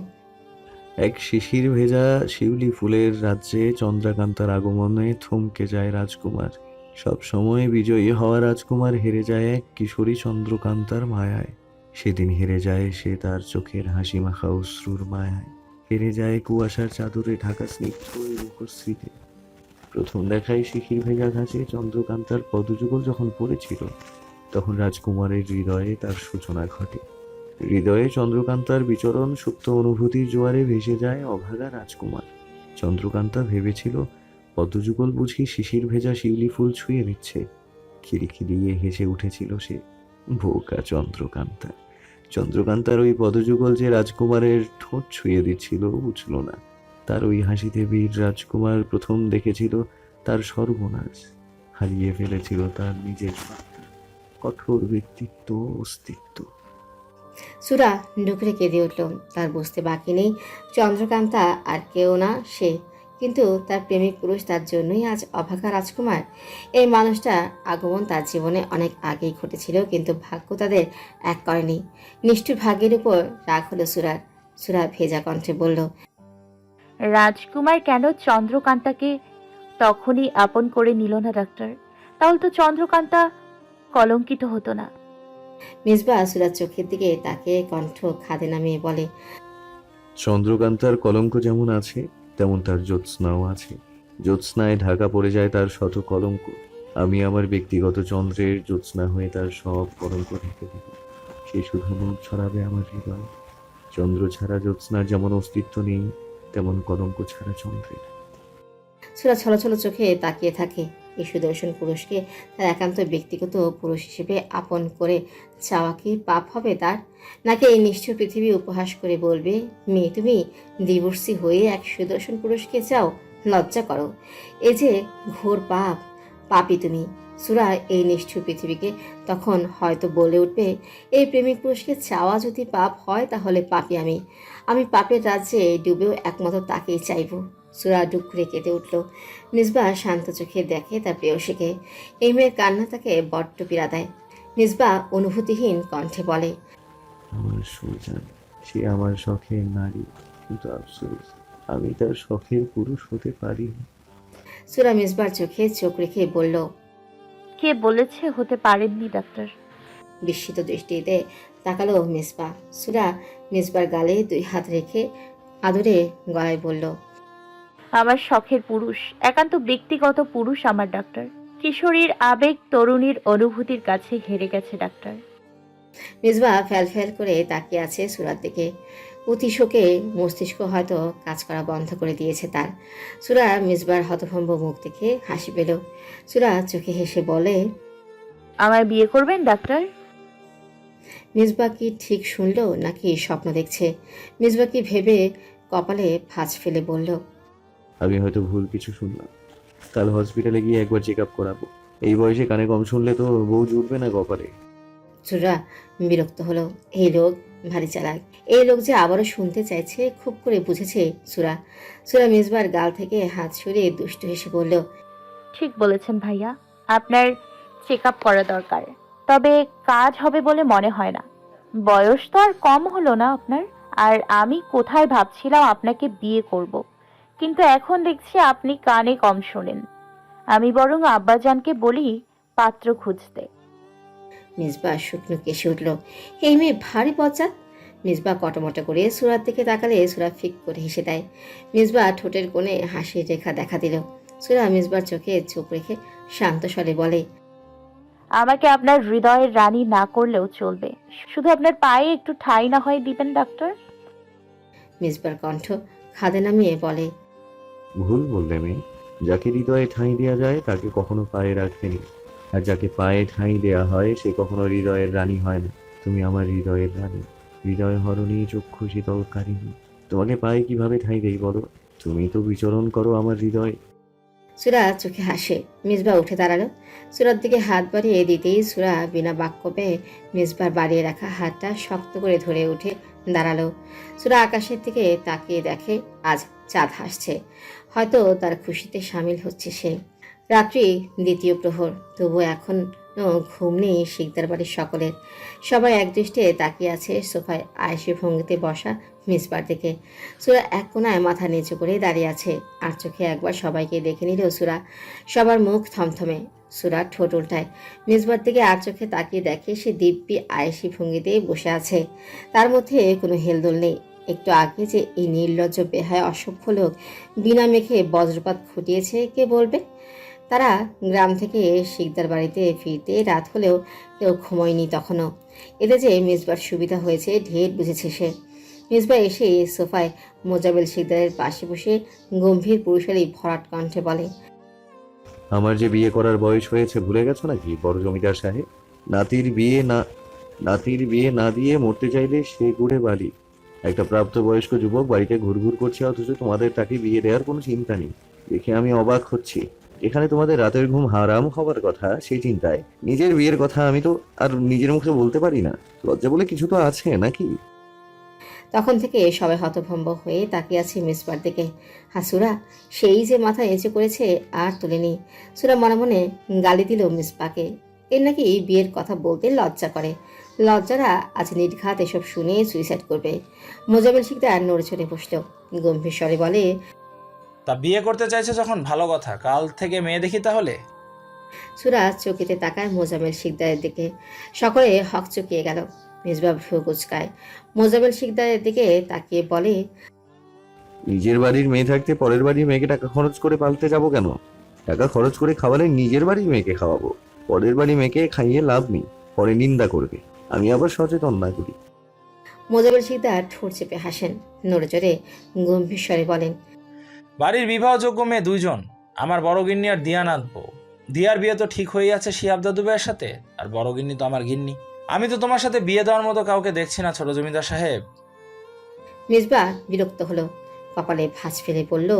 Speaker 11: এক শিশির ভেজা শিউলি ফুলের রাজ্যে চন্দ্রকান্তার আগমনে থমকে যায় রাজকুমার। সব সময় বিজয়ী হওয়া রাজকুমার হেরে যায় এক কিশোরী চন্দ্রকান্তার মায়ায়। সেদিন হেরে যায় সে তার চোখের হাসি মাখা অশ্রুর মায়ায়। হেরে যায় কুয়াশার চাদরে ঢাকা স্নিগ্ধ ওই মুখশ্রীতে। প্রথম দেখায় শিশির ভেজা ঘাসে চন্দ্রকান্তার পদযুগল যখন পড়েছিল, তখন রাজকুমারের হৃদয়ে তার সূচনা ঘটে। হৃদয়ে চন্দ্রকান্তার বিচরণ সুপ্ত অনুভূতির জোয়ারে ভেসে যায় অভাগা রাজকুমার। চন্দ্রকান্তা ভেবেছিল পদ্মযুগল বুঝি শিশির ভেজা শিউলি ফুল ছুঁয়ে নিচ্ছে। খিরিখিরিয়ে হেসে উঠেছিল সে। বোকা চন্দ্রকান্তা! চন্দ্রকান্তার ওই পদযুগল যে রাজকুমারের ঠোঁট ছুঁয়ে দিচ্ছিল বুঝল না। তার ওই হাসিতে বীর রাজকুমার প্রথম দেখেছিল তার সর্বনাশ। হারিয়ে ফেলেছিল তার নিজের মাত্রা, কঠোর ব্যক্তিত্ব, অস্তিত্ব।
Speaker 2: সুরা ডুকরে কেঁদে উঠল। তার বুঝতে বাকি নেই চন্দ্রকান্তা আর কেউ না সে, কিন্তু তার প্রেমিক পুরুষ তার জন্যই আজ অভাগা রাজকুমার। এই মানুষটা আগমন তার জীবনে অনেক আগেই ঘটেছিল, কিন্তু ভাগ্য তাদের এক করেনি। নিষ্ঠুর ভাগ্যের উপর রাগ হলো সুরার। সুরা ভেজা কণ্ঠে বলল,
Speaker 5: রাজকুমার কেন চন্দ্রকান্তাকে তখনই আপন করে নিল না ডাক্তার? তাহলে তো চন্দ্রকান্তা কলঙ্কিত হতো না।
Speaker 2: মিসবা সুরার চোখের দিকে তাকিয়ে কণ্ঠ খাদে নামিয়ে বলে,
Speaker 11: চন্দ্রকান্তার কলঙ্ক যেমন আছে, তেমন তার জ্যোৎস্নাও আছে। জ্যোৎস্নায় ঢাকা পড়ে যায় তার শত কলঙ্ক। আমি আমার ব্যক্তিগত চন্দ্রের জ্যোৎস্না হয়ে তার সব কলঙ্ক ঢেকে দেব। সে শুধু নূর ছড়াবে আমার হৃদয়। চন্দ্র ছাড়া জ্যোৎস্নার যেমন অস্তিত্ব নেই, তেমন কলঙ্ক ছাড়া চন্দ্রের।
Speaker 2: সুরা ছলছল চোখে তাকিয়ে থাকে। এই সুদর্শন পুরুষকে তার একান্ত ব্যক্তিগত পুরুষ হিসেবে আপন করে চাওয়া কি পাপ হবে তার? নাকি এই নিষ্ঠুর পৃথিবী উপহাস করে বলবে, মেয়ে তুমি ডিভোর্সি হয়ে এক সুদর্শন পুরুষকে চাও? লজ্জা করো, এ যে ঘোর পাপ। পাপী তুমি। সুরা এই নিষ্ঠুর পৃথিবীকে তখন হয়তো বলে উঠবে, এই প্রেমিক পুরুষকে চাওয়া যদি পাপ হয় তাহলে পাপী আমি। আমি পাপের রাজ্যে ডুবেও একমাত্র তাকেই চাইব। সুরা ডুব করে কেঁদে উঠল। মিসবা শান্ত চোখে দেখে তার প্রেয়সীকে। এই মেয়ের কান্না তাকে বড্ড পীড়া দেয়। মিসবা অনুভূতিহীন কণ্ঠে বলে,
Speaker 11: আমার সুজান, সে আমার শখের নারী, কিন্তু আফসোস আমি তার শখের পুরুষ হতে পারি না।
Speaker 2: সুরা মিসবার চোখে চোখ রেখে বলল,
Speaker 5: কে বলেছে হতে পারেননি ডাক্তার?
Speaker 2: বিস্মিত দৃষ্টিতে তাকালো মিসবা। সুরা মিসবার গালে 2 হাত রেখে আদরে গলায় বলল,
Speaker 5: আমার শখের পুরুষ, একান্ত ব্যক্তিগত পুরুষ আমার ডাক্তার। কিশোরীর আবেগ তরুণীর অনুভূতির কাছে হেরে গেছে ডাক্তার।
Speaker 2: মিসবা ফ্যাল ফ্যাল করে তাকিয়ে আছে সুরার দিকে। অতি শোকে মস্তিষ্ক হয়তো কাজ করা বন্ধ করে দিয়েছে তার। সুরা মিসবার হতভম্ব মুখ দেখে হাসি পেল। সুরা চোখে হেসে বলে,
Speaker 5: আমায় বিয়ে করবেন ডাক্তার?
Speaker 2: মিসবা কি ঠিক শুনলো নাকি স্বপ্ন দেখছে? মিসবা কি ভেবে কপালে ভাঁজ ফেলে বলল,
Speaker 11: আমি হয়তো ভুল কিছু শুনলাম। কাল হসপিটালে গিয়ে একবার চেক আপ করাবো। এই বয়সে কানে কম শুনলে তো বউ জুটবে না কপালে।
Speaker 2: সুরা বিরক্ত হলো। এই লোক ভারী চালাক। এই লোক যে আবারও শুনতে চাইছে খুব করে বুঝেছে সুরা। সুরা মিসবার গাল থেকে হাত সরিয়ে দুষ্টু হেসে বলল,
Speaker 5: ঠিক বলেছেন ভাইয়া, আপনার চেক আপ করা দরকার। তবে কাজ হবে বলে মনে হয় না। বয়স তো আর কম হলো না আপনার। আর আমি কোথায় ভাবছিলাম আপনাকে বিয়ে করব, কিন্তু এখন দেখছি আপনি কানে কম শোনেন। আমি বরং আব্বাজানকে বলি পাত্র খুঁজতে।
Speaker 2: মিসবা শুকনো কেসে উঠল। এই মেয়ে ভারী পচাত। মিসবা কটমটা করে সুরার দিকে তাকালে সুরা ফিক করে হেসে দেয়। মিসবা ঠোঁটের কোণে হাসির রেখা দেখা দিল। সুরা মিসবার চোখে চোখ রেখে শান্ত স্বরে বলে,
Speaker 5: আমাকে আপনার হৃদয়ের রানী না করলেও চলবে, শুধু আপনার পায়ে একটু ঠাঁই না হয় দিবেন ডাক্তার।
Speaker 2: মিসবার কণ্ঠ খাদে নামিয়ে বলে,
Speaker 11: ভুল বললে মেয়ে। যাকে হৃদয়ে ঠাঁই দেওয়া যায় তাকে কখনো পায়ে রাখেনি, আর যাকে পায়ে ঠাঁই দেওয়া হয় সে কখনো হৃদয়ের রানী হয় না। তুমি আমার হৃদয়ের রানী, হৃদয় হরণী, চক্ষু শীতলকারিণী। তোমাকে পায়ে কিভাবে ঠাঁই দেই বলো? তুমি তো বিচরণ করো আমার হৃদয়ে।
Speaker 2: সুরা চোখে হাসে। মিসবা উঠে দাঁড়ালো। সুরার দিকে হাত বাড়িয়ে দিতেই সুরা বিনা বাক্য পেয়ে মিসবার বাড়িয়ে রাখা হাতটা শক্ত করে ধরে উঠে দাঁড়ালো। সুরা আকাশের দিকে তাকিয়ে দেখে আজ চাঁদ হাসছে। হয়তো তার খুশিতে সামিল হচ্ছে সে। রাত্রি 2য় প্রহর, তবুও এখনো ঘুম নেই শিকদার বাড়ির সকলের। সবাই একদৃষ্টে তাকিয়ে আছে সোফায় আয়েসি ভঙ্গিতে বসা মিসবার দিকে। সুরা এক কোনায় মাথা নিচু করে দাঁড়িয়ে আছে। আর চোখে একবার সবাইকে দেখে নিল সুরা। সবার মুখ থমথমে। সুরা ঠোঁট উল্টায়। মিসবার দিকে আর চোখে তাকিয়ে দেখে সে দিব্যি আয়েসি ভঙ্গিতে বসে আছে। তার মধ্যে কোনো হেলদোল নেই। একটু আগে যে এই নির্লজ্জ বেহায় অসভ্য লোক বিনা মেখে বজ্রপাত ঘটিয়েছে কে বলবে? তারা গ্রাম থেকে শিকদার বাড়িতে ফিরতে রাত হলেও কেউ ঘুমোয়নি তখনও। এতে যে মিসবার সুবিধা হয়েছে ঢের বুঝেছে সে। মিসবা এসে সোফায় মোজাবেল শিকদারের পাশে বসে গম্ভীর পুরুষালী ভরাট কণ্ঠে বলে,
Speaker 11: আমার যে বিয়ে করার বয়স হয়েছে ভুলে গেছো নাকি বড় জমিদার সাহেব? নাতির বিয়ে না দিয়ে মরতে চাইলে সে গুড়ে বালি। একটা প্রাপ্তবয়স্ক যুবক বাড়িতে ঘুরঘুর করছে, অথচ তোমাদের তাকে বিয়ে দেওয়ার কোনো চিন্তা নেই। দেখে আমি অবাক হচ্ছি। এখানে তোমাদের রাতের ঘুম হারাম হবার কথা, সেই চিন্তায় নিজের বিয়ের কথা আমি তো আর নিজের মুখে বলতে পারি না। লজ্জা বলে কিছু তো আছে নাকি?
Speaker 2: তখন থেকে সবাই হতভম্ব হয়ে তাকিয়ে আছে মিসবার দিকে। হাসুরা সেই যে মাথা এঁচে করেছে আর তুলেনি। সুরা মনে মনে গালি দিল মিসবাকে। এর নাকি বিয়ের কথা বলতে লজ্জা করে। লজ্জারা আজ নির্ঘাত এসব শুনে সুইসাইড করবে। মোজাবেল শিকদার নড়ে চড়ে বসল। গম্ভীর স্বরে বলে,
Speaker 12: তা বিয়ে করতে চাইছে যখন ভালো কথা, কাল থেকে মেয়ে দেখি তাহলে।
Speaker 2: সুরা চকিতে তাকায় মোজামেল শিকদারের দিকে। সকলে হক চকিয়ে গেল। মিসবা ভ্রু কুচকায়। মোজামেল শিকদারের দিকে তাকিয়ে বলে,
Speaker 11: নিজের বাড়ির মেয়ে থাকতে পরের বাড়ির মেয়েকে টাকা খরচ করে পালতে যাব কেন? টাকা খরচ করে খাওয়ালে নিজের বাড়ির মেয়েকে খাওয়াবো। পরের বাড়ির মেয়েকে খাইয়ে লাভ নেই, পরে নিন্দা করবে। আমি আবার সচেতন না করি।
Speaker 2: মোজাবেল শিকদার ঠোঁট চেপে হাসেন। নড়ে চড়ে গম্ভীর স্বরে বলেন,
Speaker 12: বাড়ির বিবাহযোগ্য মেয়ে 2 জন, আমার বড় গিন্নি আর দিয়ানাথ বউ। দিয়ার বিয়ে তো ঠিক হয়ে আছে শিহাব দাদু ভাইয়ের সাথে, আর বড় গিন্নি তো আমার গিন্নি। আমি তো তোমার সাথে বিয়ে দেওয়ার মতো কাউকে দেখছি না ছোট জমিদার সাহেব।
Speaker 2: মিসবা বিরক্ত হলো। কপালে ভাঁজ ফেলে বলল,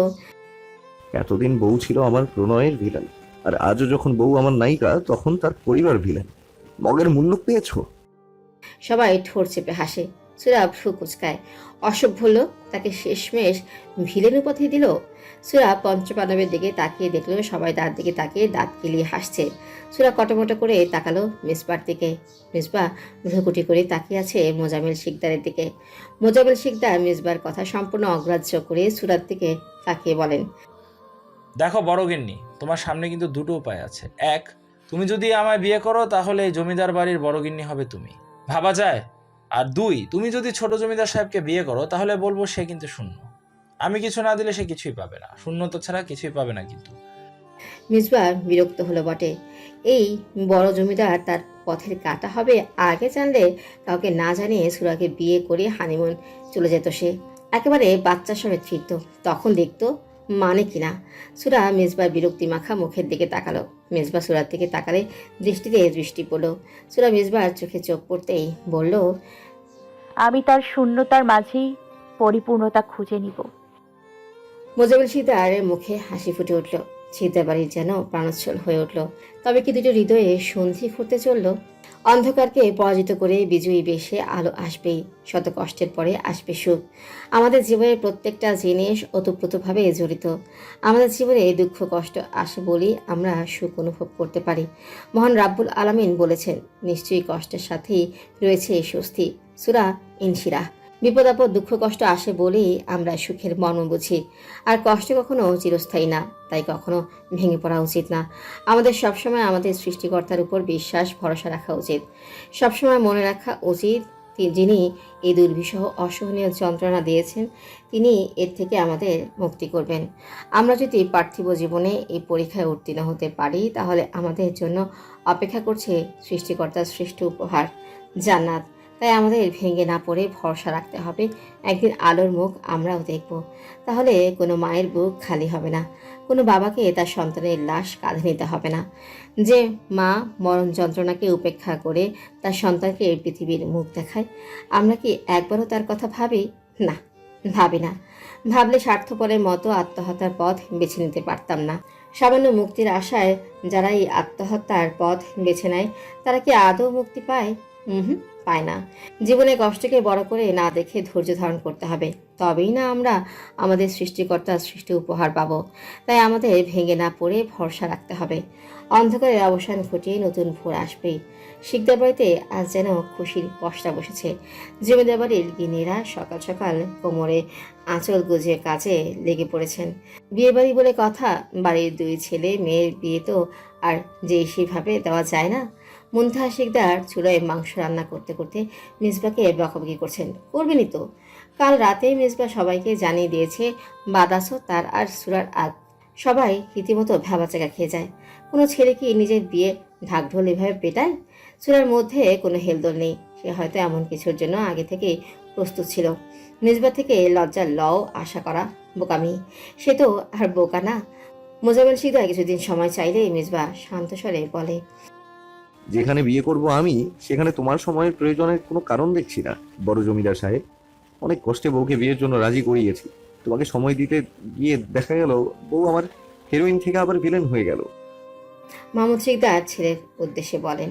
Speaker 11: এতদিন বউ ছিল আমার প্রণয়ের ভিলেন, আর আজও যখন বউ আমার নায়িকা তখন তার পরিবার ভিলেন। মগের মূল্য পেয়েছো?
Speaker 2: সবাই ঠোঁট চেপে হাসে। সুরা ভ্রু কুচকায়। অসভ্য লোক তাকে শেষমেশ ভিলেন উপাধি দিল। সুরা পঞ্চপাণ্ডবের দিকে তাকিয়ে দেখলো সবাই তার দিকে তাকিয়ে দাঁত কিলিয়ে হাসছে। সুরা কটমটো করে তাকালো মিসবার দিকে। মিসবা ভ্রুকুটি করে তাকিয়ে আছে মোজামেল শিকদারের দিকে। মোজামেল শিকদার মিসবার কথা সম্পূর্ণ অগ্রাহ্য করে সুরার দিকে তাকিয়ে বলেন,
Speaker 12: দেখো বড় গিন্নি, তোমার সামনে কিন্তু 2টো উপায় আছে। এক, তুমি যদি আমায় বিয়ে করো তাহলে এই জমিদার বাড়ির বড়গিন্নি হবে তুমি, ভাবা যায়? আর 2, তুমি যদি ছোট জমিদার সাহেবকে বিয়ে করো তাহলে বলবো সে কিন্তু শূন্য। আমি কিছু না দিলে সে কিছুই পাবে না, শূন্যতা ছাড়া কিছুই পাবে না কিন্তু।
Speaker 2: মিসবা বিরক্ত হলো বটে। এই বড় জমিদার তার পথের কাটা হবে আগে জানলে কাউকে না জানিয়ে সুরাকে বিয়ে করে হানিমুন চলে যেত সে, একেবারে বাচ্চার সঙ্গে ফিরত, তখন দেখতো মানে কিনা। সুরা মেজবার বিরক্তি মাখা মুখের দিকে তাকালো। মেজবা সুরার দিকে তাকালে দৃষ্টিতে দৃষ্টি পড়লো। সুরা মেজবার চোখে চোখ পড়তেই বলল,
Speaker 5: আমি তার শূন্যতার মাঝেই পরিপূর্ণতা খুঁজে নিব।
Speaker 2: মোজামিল শিকদারের মুখে হাসি ফুটে উঠল। শিকদার বাড়ির যেন প্রাণোচ্ছল হয়ে উঠল। তবে কি দুটো হৃদয়ে সন্ধি করতে চলল। অন্ধকারকে পরাজিত করে বিজয়ী বেশে আলো আসবেই, শত কষ্টের পরে আসবে সুখ। আমাদের জীবনের প্রত্যেকটা জিনিস ওতপ্রোতভাবে জড়িত। আমাদের জীবনে দুঃখ কষ্ট আসে বলেই আমরা সুখ অনুভব করতে পারি। মহান রাব্বুল আলামিন বলেছেন, নিশ্চয়ই কষ্টের সাথেই রয়েছে স্বস্তি। সূরা ইনশিরাহ। বিপদ আপদ দুঃখ কষ্ট আসে বলেই আমরা সুখের মর্ম বুঝি। আর কষ্ট কখনো চিরস্থায়ী না, তাই কখনো ভেঙে পড়া উচিত না। আমাদের সবসময় আমাদের সৃষ্টিকর্তার উপর বিশ্বাস ভরসা রাখা উচিত। সবসময় মনে রাখা উচিত, যিনি এই দুর্বিষহ অসহনীয় যন্ত্রণা দিয়েছেন তিনি এর থেকে আমাদের মুক্তি করবেন। আমরা যদি পার্থিব জীবনে এই পরীক্ষায় উত্তীর্ণ হতে পারি তাহলে আমাদের জন্য অপেক্ষা করছে সৃষ্টিকর্তার সৃষ্টি উপহার জান্নাত। তাই আমাদের ভেঙে না পড়ে ভরসা রাখতে হবে, একদিন আলোর মুখ আমরাও দেখব। তাহলে কোনো মায়ের বুক খালি হবে না, কোনো বাবাকে তার সন্তানের লাশ কাঁধে নিতে হবে না। যে মা মরণ যন্ত্রণাকে উপেক্ষা করে তার সন্তানকে এই পৃথিবীর মুখ দেখায়, আমরা কি একবারও তার কথা ভাবি? না, ভাবি না। ভাবলে স্বার্থপরের মতো আত্মহত্যার পথ বেছে নিতে পারতাম না। সামান্য মুক্তির আশায় যারা এই আত্মহত্যার পথ বেছে নেয় তারা কি আদৌ মুক্তি পায়? পায় না। জীবনে কষ্টকে বড় করে না দেখে ধৈর্য ধারণ করতে হবে, তবেই না আমরা আমাদের সৃষ্টিকর্তার সৃষ্টি উপহার পাবো। তাই আমাদের ভেঙে না পড়ে ভরসা রাখতে হবে। অন্ধকারের অবসান ঘটিয়ে নতুন ভোর আসবেই। শিকদার বাড়িতে আজ যেন খুশির পসরা বসেছে। জমিদার বাড়ির গিন্নিরা সকাল সকাল কোমরে আঁচল গুজে কাজে লেগে পড়েছেন। বিয়ে বাড়ি বলে কথা, বাড়ির 2 ছেলে মেয়ের বিয়ে তো আর যে সেভাবে দেওয়া যায় না। মুনতাহা শিকদার চুলায় মাংস রান্না করতে করতে মিসবাকে বকাবকি করছেন। করবেনই তো। কাল রাতেই মিসবা সবাইকে জানিয়ে দিয়েছে বাদাসও তার আর সুরার আগ। সবাই রীতিমতো ভ্যাবাচাকা খেয়ে যায়। কোনো ছেলে কি নিজের বিয়ে ঢাকঢোল এভাবে পেটায়? সুরার মধ্যে কোনো হেলদোল নেই। সে হয়তো এমন কিছুর জন্য আগে থেকেই প্রস্তুত ছিল। মিসবা থেকে লজ্জার লও আশা করা বোকামি। সে তো আর বোকা না। মোজামিল শিকদার কিছুদিন সময় চাইলে মিসবা শান্ত স্বরে বলে,
Speaker 11: যেখানে বিয়ে করব আমি সেখানে তোমার সময়ের প্রয়োজনের কোনো কারণ দেখছি না। বড় জমিদার সাহেব, অনেক কষ্টে বউকে বিয়ের জন্য রাজি করিয়েছি। তোমাকে সময় দিতে গিয়ে দেখা গেল বউ আমার হিরোইন থেকে আবার ভিলেন হয়ে গেল।
Speaker 2: মাহমুদ শিকদার ছেলের উদ্দেশ্যে বলেন,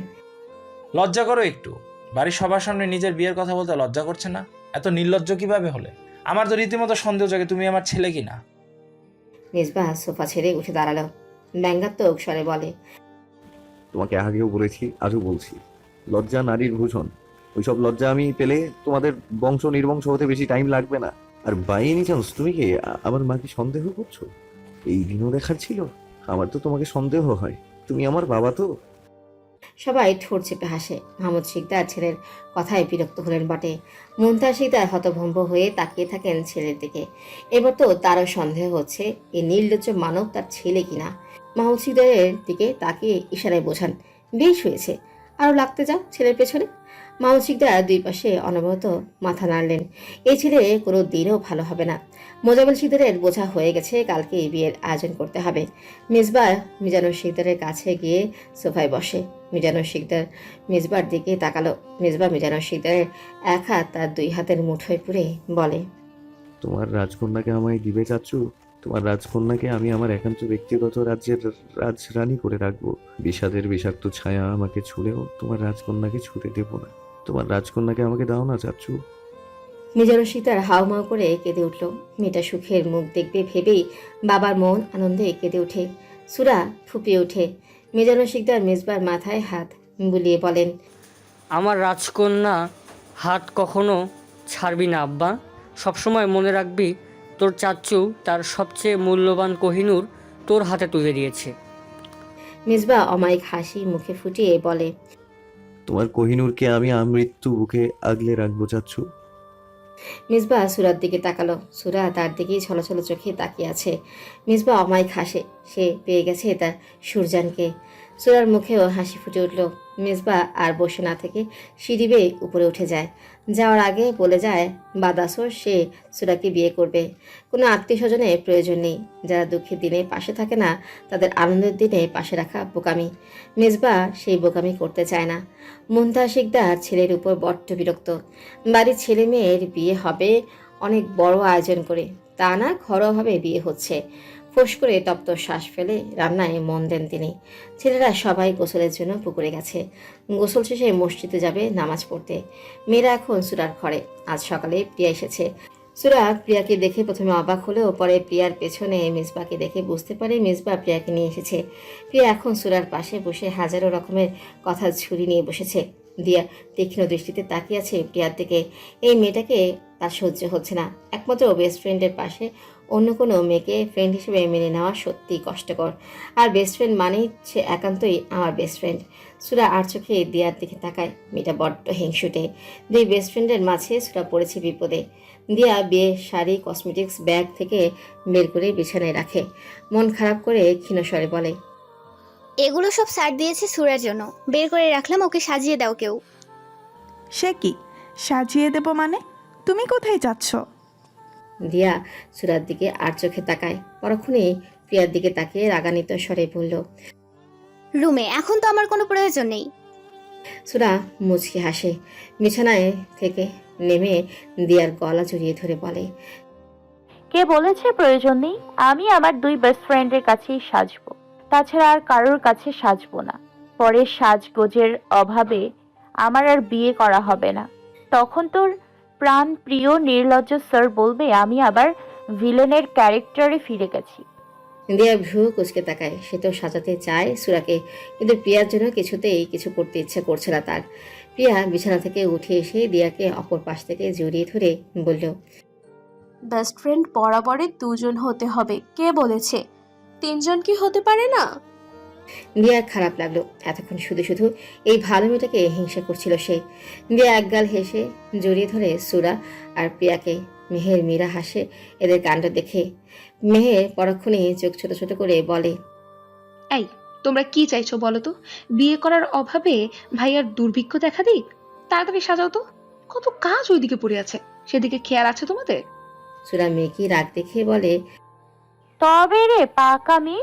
Speaker 12: লজ্জা করো একটু। বাড়ির সবার সামনে নিজের বিয়ের কথা বলতে লজ্জা করছে না? এত নির্লজ্জ কিভাবে হলে? আমার তো রীতিমতো সন্দেহ জাগে তুমি আমার ছেলে কিনা।
Speaker 2: মিসবা সোফা ছেড়ে উঠে দাঁড়ালো। ব্যঙ্গাত্মক স্বরে বলে,
Speaker 11: তোমাকে আগেও বলেছি, আজও বলছি, লজ্জা নারীর ভূষণ। ওইসব লজ্জা আমি পেলে তোমাদের বংশ নির্বংশ হতে বেশি টাইম লাগবে না। আর বাই এনি চান্স তুমি কি আমার মাকে সন্দেহ করছো? এই দিনও দেখার ছিল। আমার তো তোমাকে সন্দেহ হয়, তুমি আমার বাবা তো।
Speaker 2: সবাই ঠোঁট চেপে হাসে। মাহমুদ শিকদার ছেলের কথায় বিরক্ত হলেন বটে। মুনতাহা শিকদার হতভম্ব হয়ে তাকিয়ে থাকেন ছেলের দিকে। এবার তো তারও সন্দেহ হচ্ছে এই নির্লজ্জ মানব তার ছেলে কিনা। মাহমুদ শিকদারের দিকে তাকিয়ে ইশারায় বোঝান, বেশ হয়েছে, আরও লাগতে যাও ছেলের পেছনে। মাহমুদ শিকদার 2 পাশে অনবরত মাথা নাড়লেন। এই ছেলে কোনো দিনও ভালো হবে না। মোজামিল শিকদারের বোঝা হয়ে গেছে, কালকে বিয়ের আয়োজন করতে হবে। মিসবা মিজানুর শিকদারের কাছে গিয়ে সোফায় বসে। মিজানুর শিকদার মিসবার দিকে তাকালো। মিসবা মিজানুর শিকদারের এক হাত তার 2 হাতের মুঠোয় পুরে বলে,
Speaker 11: তোমার রাজকন্যাকে আমায় দিবে চাচ্ছু? তোমার রাজকন্যাকে আমি আমার একান্ত ব্যক্তিগত রাজ্যের রাজরানী করে রাখবো। বিষাদের বিষাক্ত ছায়া আমাকে ছুঁলেও তোমার রাজকন্যাকে ছুঁতে দেব না। তোমার রাজকন্যাকে আমাকে দাও না চাচ্ছু।
Speaker 2: মিজানুর শিকদার হাউমাউ করে কেঁদে উঠল। মেয়েটা সুখের মুখ দেখবে ভেবেই বাবার মন আনন্দে কেঁদে ওঠে। সুরা ফুপিয়ে ওঠে। মিজানুর শিকদার মিসবার মাথায় হাত বুলিয়ে বলেন,
Speaker 7: আমার রাজকন্যা হাত কখনো ছাড়বি না আব্বা। সবসময় মনে রাখবি তোর চাচ্চু তার সবচেয়ে মূল্যবান কোহিনূর তোর হাতে তুলে দিয়েছে।
Speaker 2: মিসবা অমায়িক হাসি মুখে ফুটিয়ে বলে,
Speaker 11: তোমার কোহিনূরকে আমি আমৃত্যু বুকে আগলে রাখবো চাচ্ছু।
Speaker 2: মিসবা সুরার দিকে তাকালো। সুরা তার দিকেই ছলছল চোখে তাকিয়ে আছে। মিসবা অমায়িক হাসে, সে পেয়ে গেছে তার সুরজানকে। সুরার মুখেও হাসি ফুটে উঠল। মিসবা আর বসে না থেকে সিঁড়ি বেয়ে উপরে উঠে যায়। যাওয়ার আগে বলে যায় বাদাসর সে সুরাকে বিয়ে করবে। কোনো আত্মীয় স্বজনের প্রয়োজন নেই। যারা দুঃখের দিনে পাশে থাকে না তাদের আনন্দের দিনে পাশে রাখা বোকামি। মিসবা সেই বোকামি করতে চায় না। মুনতাহা শিকদার ছেলের উপর বড্ড বিরক্ত। বাড়ির ছেলে মেয়ের বিয়ে হবে অনেক বড় আয়োজন করে, তা না ঘরোয়াভাবে বিয়ে হচ্ছে। ফোঁস করে তপ্ত শ্বাস ফেলে রান্নায় মন দেন তিনি। ছেলেরা সবাই গোসলের জন্য পুকুরে গেছে। গোসল শেষে মসজিদে যাবে নামাজ পড়তে। মেয়েরা এখন সুরার ঘরে। আজ সকালে প্রিয়া এসেছে। সুরা প্রিয়াকে দেখে প্রথমে অবাক হলেও পরে প্রিয়ার পেছনে মিসবাকে দেখে বুঝতে পারে মিসবা প্রিয়াকে নিয়ে এসেছে। প্রিয়া এখন সুরার পাশে বসে হাজারো রকমের কথা ঝুড়ি নিয়ে বসেছে। দিয়া তীক্ষ্ণ দৃষ্টিতে তাকিয়ে আছে প্রিয়ার দিকে। এই মেয়েটাকে তার সহ্য হচ্ছে না। একমাত্র বেস্ট ফ্রেন্ডের পাশে অন্য কোনো মেয়েকে ফ্রেন্ড হিসেবে মেনে নেওয়া সত্যিই কষ্টকর। আর বেস্ট ফ্রেন্ড মানেই সে একান্তই আমার বেস্ট ফ্রেন্ড। সুরা আর চোখে দিয়ার দিকে তাকায়। মেয়েটা বড্ড হিংসুটে। দুই বেস্ট ফ্রেন্ডের মাঝে সুরা পড়েছে বিপদে। দিয়া বিয়ে শাড়ি কসমেটিক্স ব্যাগ থেকে বের করে বিছানায় রাখে। মন খারাপ করে ক্ষীণ স্বরে বলে,
Speaker 13: এগুলো সব সার দিয়েছে সুরার জন্য, বের করে রাখলাম, ওকে সাজিয়ে দাও কেউ।
Speaker 4: সে কি সাজিয়ে দেব মানে? তুমি কোথায় যাচ্ছ?
Speaker 2: দিয়া সুরার দিকে আর চোখে তাকায়। পরক্ষণে প্রিয়ার দিকে তাকিয়ে রাগান্বিত স্বরে বলল,
Speaker 13: রুমে, এখন তো আমার কোনো প্রয়োজন নেই।
Speaker 2: সুরা মুচকি হাসে। বিছানায় থেকে নেমে দিয়ার গলা জড়িয়ে ধরে বলে,
Speaker 5: কে বলেছে প্রয়োজন নেই? আমি আমার দুই বেস্ট ফ্রেন্ডের কাছেই সাজবো, তাছাড়া আর কারোর কাছে সাজবো না। পরে সাজগোজের অভাবে আমার আর বিয়ে করা হবে না। তখন তোর প্রাণ প্রিয় নির্লজ্জ স্যার বলবে আমি আবার ভিলেনের ক্যারেক্টারে ফিরে গেছি।
Speaker 2: দিয়া ভ্রু কুচকে তাকায়। সে তো সাজাতে চায় সুরাকে, কিন্তু প্রিয়ার জন্য কিছুতেই কিছু করতে ইচ্ছে করছে না তার। প্রিয়া বিছানা থেকে উঠে এসে দিয়াকে অপর পাশ থেকে জড়িয়ে ধরে বলল,
Speaker 8: বেস্ট ফ্রেন্ড বরাবরই দুজন হতে হবে, কে বলেছে? তিনজন কি হতে পারে না?
Speaker 2: দিয়া খারাপ লাগলো। এতক্ষণ শুধু শুধু এই ভালো মেয়েটাকে হিংসা করছিল সে। দিয়া একগাল হেসে জড়িয়ে ধরে সুরা আর প্রিয়াকে। মেহের মীরা হাসে এদের কাণ্ড দেখে। মেহের পরক্ষণে চোখ ছোট ছোট করে বলে,
Speaker 14: এই তোমরা কি চাইছো বলো তো? বিয়ে করার অভাবে ভাইয়ার দুর্ভিক্ষ দেখা দিক? তাড়াতাড়ি সাজাও তো, কত কাজ ওইদিকে পড়ে আছে, সেদিকে খেয়াল আছে তোমাদের?
Speaker 2: সুরা মেয়েকে রাগ দেখে বলে,
Speaker 5: তবে রে পাকামি।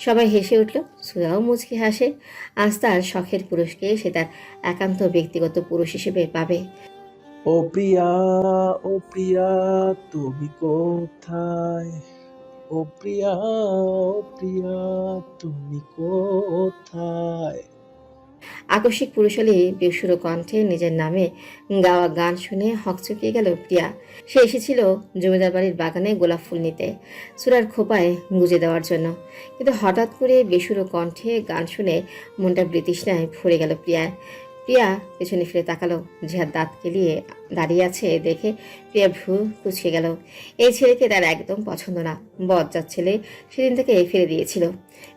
Speaker 2: সবাই হেসে উঠল। সুরাও মুচকি হাসে। আজ তার শখের পুরুষকে সে তার একান্ত ব্যক্তিগত পুরুষ হিসেবে পাবে।
Speaker 12: ও প্রিয়া, ও প্রিয়া, তুমি কোথায়? ও প্রিয়া, ও প্রিয়া, তুমি কোথায়?
Speaker 2: আকস্মিক পুরুষালী বেসুরো কণ্ঠে নিজের নামে গাওয়া গান শুনে হকচকিয়ে গেল প্রিয়া। সে এসেছিল জমিদার বাড়ির বাগানে গোলাপ ফুল নিতে, সুরার খোপায় গুজে দেওয়ার জন্য। কিন্তু হঠাৎ করে বেসুরো কণ্ঠে গান শুনে মনটা বৃতৃষ্ণায় ভরে গেল প্রিয়ার। প্রিয়া পেছনে ফিরে তাকালো। জিহাদ দাঁত কেলিয়ে দাঁড়িয়ে আছে দেখে প্রিয়া ভ্রু কুচকে গেল। এই ছেলেকে তার একদম পছন্দ না। বজ্জাত ছেলে, সেদিন থেকে ফেলে দিয়েছিল।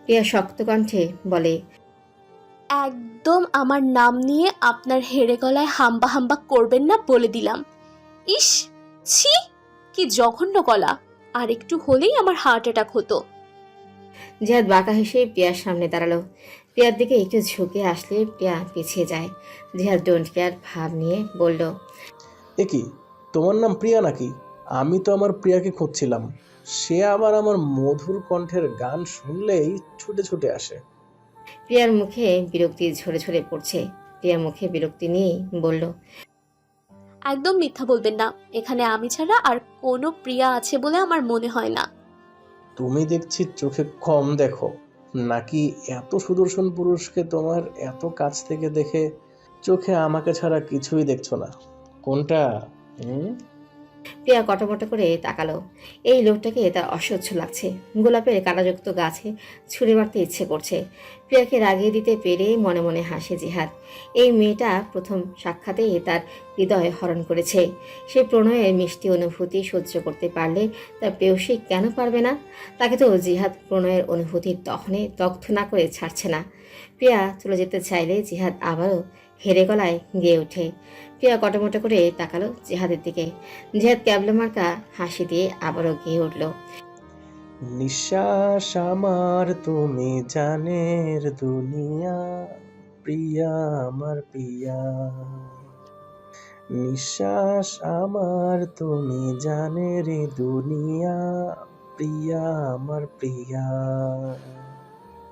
Speaker 2: প্রিয়া শক্ত কণ্ঠে বলে,
Speaker 8: একদম আমার নাম নিয়ে আপনার হেড়ে গলায় হাম্বা হাম্বা করবেন না বলে দিলাম। ইস, ছি, কি জঘন্য গলা! আর একটু হলেই আমার হার্ট অ্যাটাক হতো।
Speaker 2: জিহাদ বাঁকা হেসে প্রিয়ার সামনে দাঁড়ালো। প্রিয়ার দিকে একটু ঝুঁকে আসলে প্রিয়া পিছিয়ে যায়। জিহাদ ডোন্ট কেয়ার ভাব নিয়ে বলল,
Speaker 12: এ কি, তোমার নাম প্রিয়া নাকি? আমি তো আমার প্রিয়াকে খুঁজছিলাম। সে আবার আমার মধুর কণ্ঠের গান শুনলেই ছুটে ছুটে আসে।
Speaker 2: প্রিয়ার মুখে বিরক্তি ঝরে ঝরে পড়ছে। প্রিয়া মুখে বিরক্তি নিয়েই বলল,
Speaker 8: একদম মিথ্যা বলবেন না, এখানে আমি ছাড়া আর কোনো প্রিয়া আছে বলে আমার মনে হয় না।
Speaker 12: তুমি দেখছি চোখে কম দেখো নাকি? এত সুদর্শন পুরুষকে তোমার এত কাছ থেকে দেখে চোখে আমাকে ছাড়া কিছুই দেখছো না? কোনটা?
Speaker 2: প্রিয়া কটমট করে তাকালো। এই লোকটাকে তার অসহ্য লাগছে। গোলাপের কাঁটাযুক্ত গাছে ছুঁড়ে মারতে ইচ্ছে করছে। প্রিয়াকে রাগিয়ে দিতে পেরে মনে মনে হাসে জিহাদ। এই মেয়েটা প্রথম সাক্ষাতেই তার হৃদয় হরণ করেছে। সে প্রণয়ের মিষ্টি অনুভূতি সহ্য করতে পারলে তার প্রেয়সী কেন পারবে না? তাকে তো জিহাদ প্রণয়ের অনুভূতির দহনে দগ্ধ না করে ছাড়ছে না। প্রিয়া চলে যেতে চাইলে জিহাদ আবারও হেরে গলায় গেয়ে ওঠে। প্রিয়া কটমট করে তাকালো জিহাদের দিকে। জিহাদ ক্যাবলা মার্কা হাসি দিয়ে আবারও গেয়ে উঠল।
Speaker 15: নিঃশ্বাস আমার তুমি জানের দুনিয়া, প্রিয়া আমার প্রিয়া। নিঃশ্বাস আমার তুমি জানের দুনিয়া, প্রিয়া আমার প্রিয়া।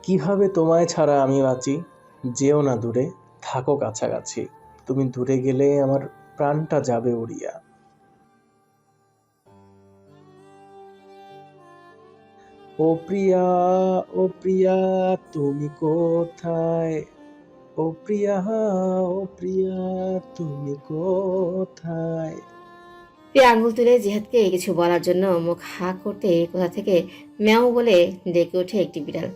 Speaker 15: কিভাবে তোমায় ছাড়া আমি বাঁচি? যেও না দূরে, থাকো কাছাকাছি। তুমি দূরে গেলে আমার প্রাণটা যাবে উড়িয়া। ও প্রিয়া, ও প্রিয়া তুমি কোথায়? ও প্রিয়া, ও প্রিয়া তুমি কোথায়?
Speaker 2: প্রিয়া আঙুল তুলে জিহাদকে কিছু বলার জন্য মুখ হা করতে কোথা থেকে ম্যাও বলে ডেকে ওঠে একটি বিড়াল।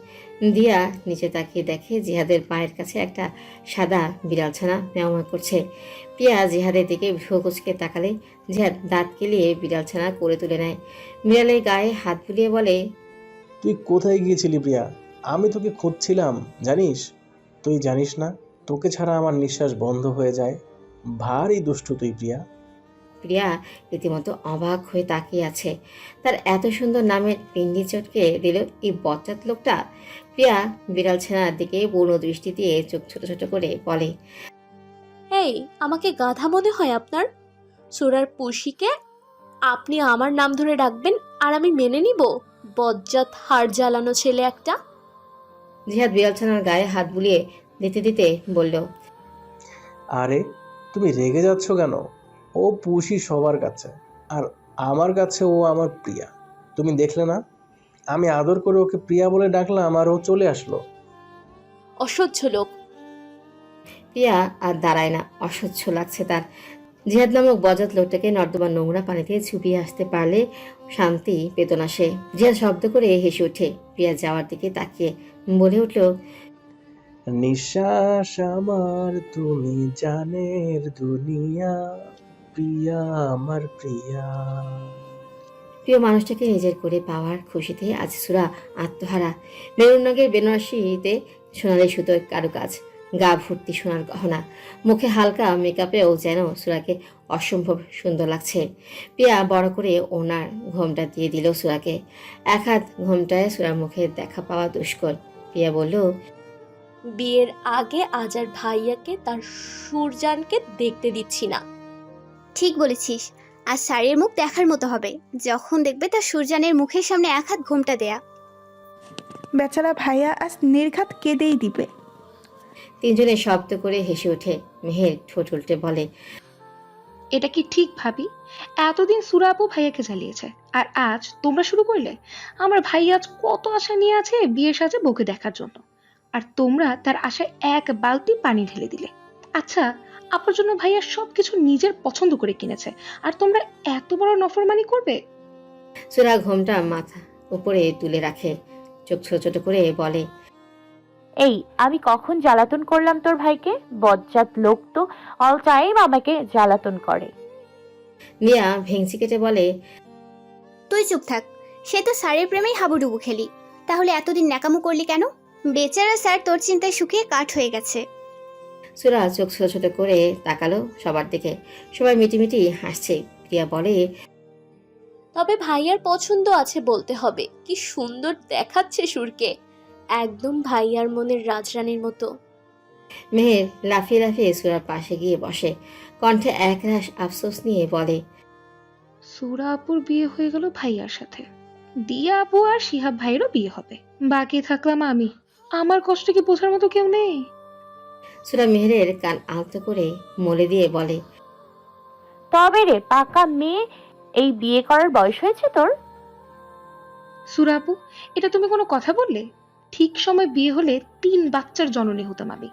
Speaker 2: দিয়া নিচে তাকিয়ে দেখে জিহাদের পায়ের কাছে একটা সাদা বিড়াল ছানা ম্যাও ম্যাও করছে। প্রিয়া জিহাদের দিকে ভ্রু কুচকে তাকালে জিহাদ দাঁত কেলিয়ে বিড়াল ছানা করে তুলে নেয়। বিড়ালের গায়ে হাত বুলিয়ে বলে,
Speaker 15: তুই কোথায় গিয়েছিলি প্রিয়া? আমি তোকে খুঁজছিলাম জানিস? তুই জানিস না তোকে ছাড়া আমার নিঃশ্বাস বন্ধ হয়ে যায়। ভারী দুষ্টু তুই প্রিয়া।
Speaker 2: প্রিয়া রীতিমতো অবাক হয়ে তাকিয়ে আছে। তার এত সুন্দর নামের পিন্ডি চটকে দিল এই বচ্চাত লোকটা। প্রিয়া বিড়াল ছানার দিকে বন্য দৃষ্টি দিয়ে চোখ ছোট ছোট করে বলে,
Speaker 16: এই আমাকে গাধা মনে হয় আপনার? সুরার পুষিকে আপনি আমার নাম ধরে ডাকবেন আর আমি মেনে নিব? বজ্জাত হাড় জ্বালানো ছেলে একটা।
Speaker 2: জিহাদ বিড়াল ছানার গায়ে হাত বুলিয়ে দিতে দিতে বলল,
Speaker 15: আরে তুমি রেগে যাচ্ছ কেন? ও পুষি সবার কাছে, আর আমার কাছে ও আমার প্রিয়া। তুমি দেখলে না আমি আদর করে ওকে প্রিয়া বলে ডাকলাম আর ও চলে আসলো।
Speaker 16: অসহ্য লোক।
Speaker 2: প্রিয়া আর দাঁড়ায় না, অসহ্য লাগছে তার। জিহাদ নামক বজাত লোকটাকে নর্দমার নোংরা পানিতে ছুপিয়ে আসতে পারলে শান্তি পেত না সে। জিহাদ শব্দ করে হেসে ওঠে। প্রিয়া যাওয়ার দিকে তাকিয়ে বলে উঠল,
Speaker 15: নিঃশ্বাস আমার তুমি জানের দুনিয়া, প্রিয়া আমার প্রিয়া।
Speaker 2: প্রিয় মানুষটাকে নিজের করে পাওয়ার খুশিতে আজ সুরা আত্মহারা। মেরুন রঙের বেনারসিতে সোনালি সুতোর কারুকাজ, গা ভর্তি সোনার গহনা, মুখে হালকা মেকআপেও যেন সুরাকে অসম্ভব সুন্দর লাগছে। প্রিয়া বড় করে ওনার ঘোমটা দিয়ে দিল সুরাকে। এক হাত ঘোমটায় সুরার মুখে দেখা পাওয়া দুষ্কর। প্রিয়া বলল,
Speaker 16: বিয়ের আগে আজ আর ভাইয়াকে তার সুরজানকে দেখতে দিচ্ছি না।
Speaker 13: ঠিক বলেছিস, আর স্যারের মুখ দেখার মতো হবে যখন দেখবে তার সূর্যানের মুখের সামনে এক হাত ঘোমটা দেয়া।
Speaker 4: বেচারা ভাইয়া আজ নির্ঘাত কেঁদেই দিবে।
Speaker 2: তিনজনে শব্দ করে হেসে ওঠে। মেহের ঠোঁট উল্টে বলে,
Speaker 14: এটা কি ঠিক ভাবি? এতদিন সুরা আপু ভাইয়াকে জ্বালিয়েছে, আর আজ তোমরা শুরু করলে? আমার ভাই আজ কত আশা নিয়ে আছে বিয়ের সাজে বউকে দেখার জন্য, আর তোমরা তার আশায় এক বালতি পানি ঢেলে দিলে। আচ্ছা, আপনার জন্য ভাইয়া সবকিছু নিজের পছন্দ করে কিনেছে, আর তোমরা এত বড় নফরমানি করবে?
Speaker 2: সুরা ঘোমটা মাথা উপরে তুলে রাখে, চোখ ছোট ছোট করে বলে,
Speaker 5: এই আমি কখন জ্বালাতন করলাম তোর ভাইকে? বজ্জাত লোক তো অল টাইম আমাকে জ্বালাতন করে।
Speaker 2: নিয়া ভেংচি কেটে বলে,
Speaker 13: তুই চুপ থাক, সে তো স্যারের প্রেমেই হাবুডুবু খেলি, তাহলে এতদিন ন্যাকামো করলি কেন? বেচারা স্যার তোর চিন্তায় শুকিয়ে কাঠ হয়ে গেছে।
Speaker 2: সুরা চোখ ছোট ছোট করে তাকালো সবার দিকে। সবাই মিটিমিটি হাসছে। প্রিয়া বলে,
Speaker 16: তবে ভাইয়ার পছন্দ আছে বলতে হবে। কি সুন্দর দেখাচ্ছে সুরকে, একদম ভাইয়ার মনের রাজরানীর মতো।
Speaker 2: মেহের লাফিয়ে লাফিয়ে সুরার পাশে গিয়ে বসে। কণ্ঠে একরাশ আফসোস নিয়ে বলে,
Speaker 14: সুরা আপুর বিয়ে হয়ে গেল ভাইয়ার সাথে, দিয়া আপু আর শিহাব ভাইয়েরও বিয়ে হবে, বাকি থাকলাম আমি। আমার কষ্ট কি বোঝার মতো কেউ নেই?
Speaker 2: সুরা মেহেরের কান আলতো করে মলে দিয়ে বলে,
Speaker 5: তবে রে পাকা মেয়ে, এই বিয়ে করার বয়স হয়েছে তোর?
Speaker 14: সুরা আপু, এটা তুমি কোনো কথা বললে? ঠিক সময় বিয়ে হলে 3 বাচ্চার জননী হতাম আমি।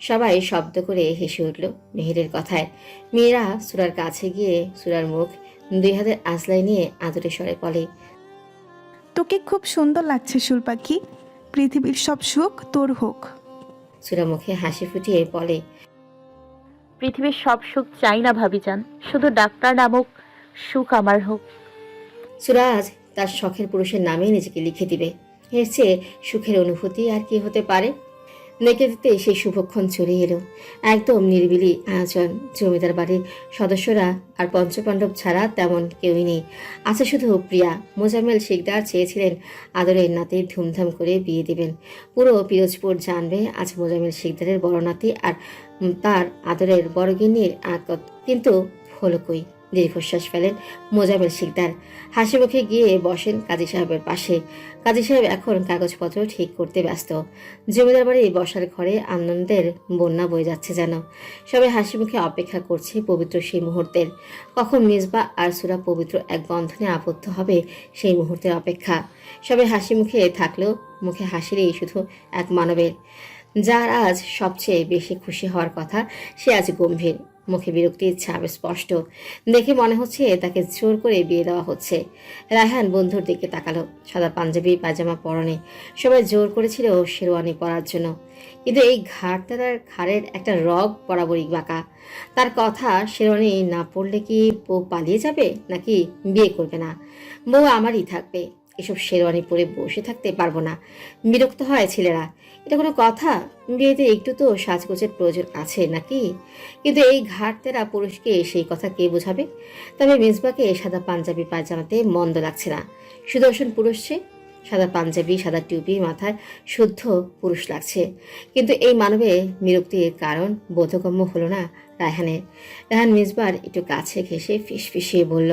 Speaker 2: সবাই শব্দ করে হেসে উঠল মেহেরের কথায়। মেয়েরা সুরার কাছে গিয়ে সুরার মুখ 2 হাতের আঁচলায় নিয়ে আদরে স্বরে বলে,
Speaker 4: তোকে খুব সুন্দর লাগছে শুল পাখি। পৃথিবীর সব সুখ তোর হোক।
Speaker 2: সুরা মুখে হাসি ফুটিয়ে বলে,
Speaker 5: পৃথিবীর সব সুখ চাই না ভাবিজান, শুধু ডাক্তার নামক সুখ আমার হোক।
Speaker 2: সুরাজ তার শখের পুরুষের নামে নিজেকে লিখে দিবে। এর চেয়ে সুখের অনুভূতি আর কি হতে পারে। নেকে দিতে সেই শুভক্ষণ চলে এলো। একদম নিরিবিলি আয়োজন। জমিদার বাড়ির সদস্যরা আর পঞ্চপাণ্ডব ছাড়া তেমন কেউই নেই। আছে শুধু প্রিয়া। মোজাম্মেল শিকদার চেয়েছিলেন আদরের নাতির ধুমধাম করে বিয়ে দিবেন। পুরো পিরোজপুর জানবে আজ মোজাম্মেল শিকদারের বড় নাতি আর তার আদরের বড়গিন্নির আকত। কিন্তু হলো কই। দীর্ঘশ্বাস ফেলেন মোজাম্মেল শিকদার। হাসি মুখে গিয়ে বসেন কাজী সাহেবের পাশে। কাজী সাহেব এখন কাগজপত্র ঠিক করতে ব্যস্ত। জমিদার বাড়ি বসার ঘরে আনন্দের বন্যা বয়ে যাচ্ছে যেন। সবাই হাসি মুখে অপেক্ষা করছে পবিত্র সেই মুহূর্তের। কখন মিসবা আর সুরা পবিত্র এক বন্ধনে আবদ্ধ হবে সেই মুহূর্তের অপেক্ষা। সবাই হাসি মুখে থাকলেও মুখে হাসিরই শুধু এক মানবের। যার আজ সবচেয়ে বেশি খুশি হওয়ার কথা সে আজ গম্ভীর। মুখে বিরক্তির ছাপ স্পষ্ট। দেখে মনে হচ্ছে তাকে জোর করে বিয়ে দেওয়া হচ্ছে। রায়হান বন্ধুর দিকে তাকালো। সাদা পাঞ্জাবি পায়জামা পরনে। সবাই জোর করেছিল শেরওয়ানি পরার জন্য, কিন্তু এই ঘাড়তার ঘাড়ের একটা রগ বরাবরই বাঁকা। তার কথা, শেরওয়ানি না পরলে কি বউ পালিয়ে যাবে নাকি বিয়ে করবে না? বউ আমারই থাকবে, এসব শেরওয়ানি পরে বসে থাকতে পারবো না। বিরক্ত হয় ছেলেরা। এটা কোনো কথা? বিয়েতে একটু তো সাজগোজের প্রয়োজন আছে নাকি? কিন্তু এই ঘাটতেরা পুরুষকে সেই কথা কে বোঝাবে? তবে মিসবাকে সাদা পাঞ্জাবি পায়জামাতে মন্দ লাগছে না। সুদর্শন পুরুষ সে। সাদা পাঞ্জাবি, সাদা টুপি মাথায়, শুদ্ধ পুরুষ লাগছে। কিন্তু এই মানবে বিরক্তির কারণ বোধগম্য হলো না রায়হানের। রায়হান মিসবার একটু কাছে ঘেঁষে ফিসফিসিয়ে বলল,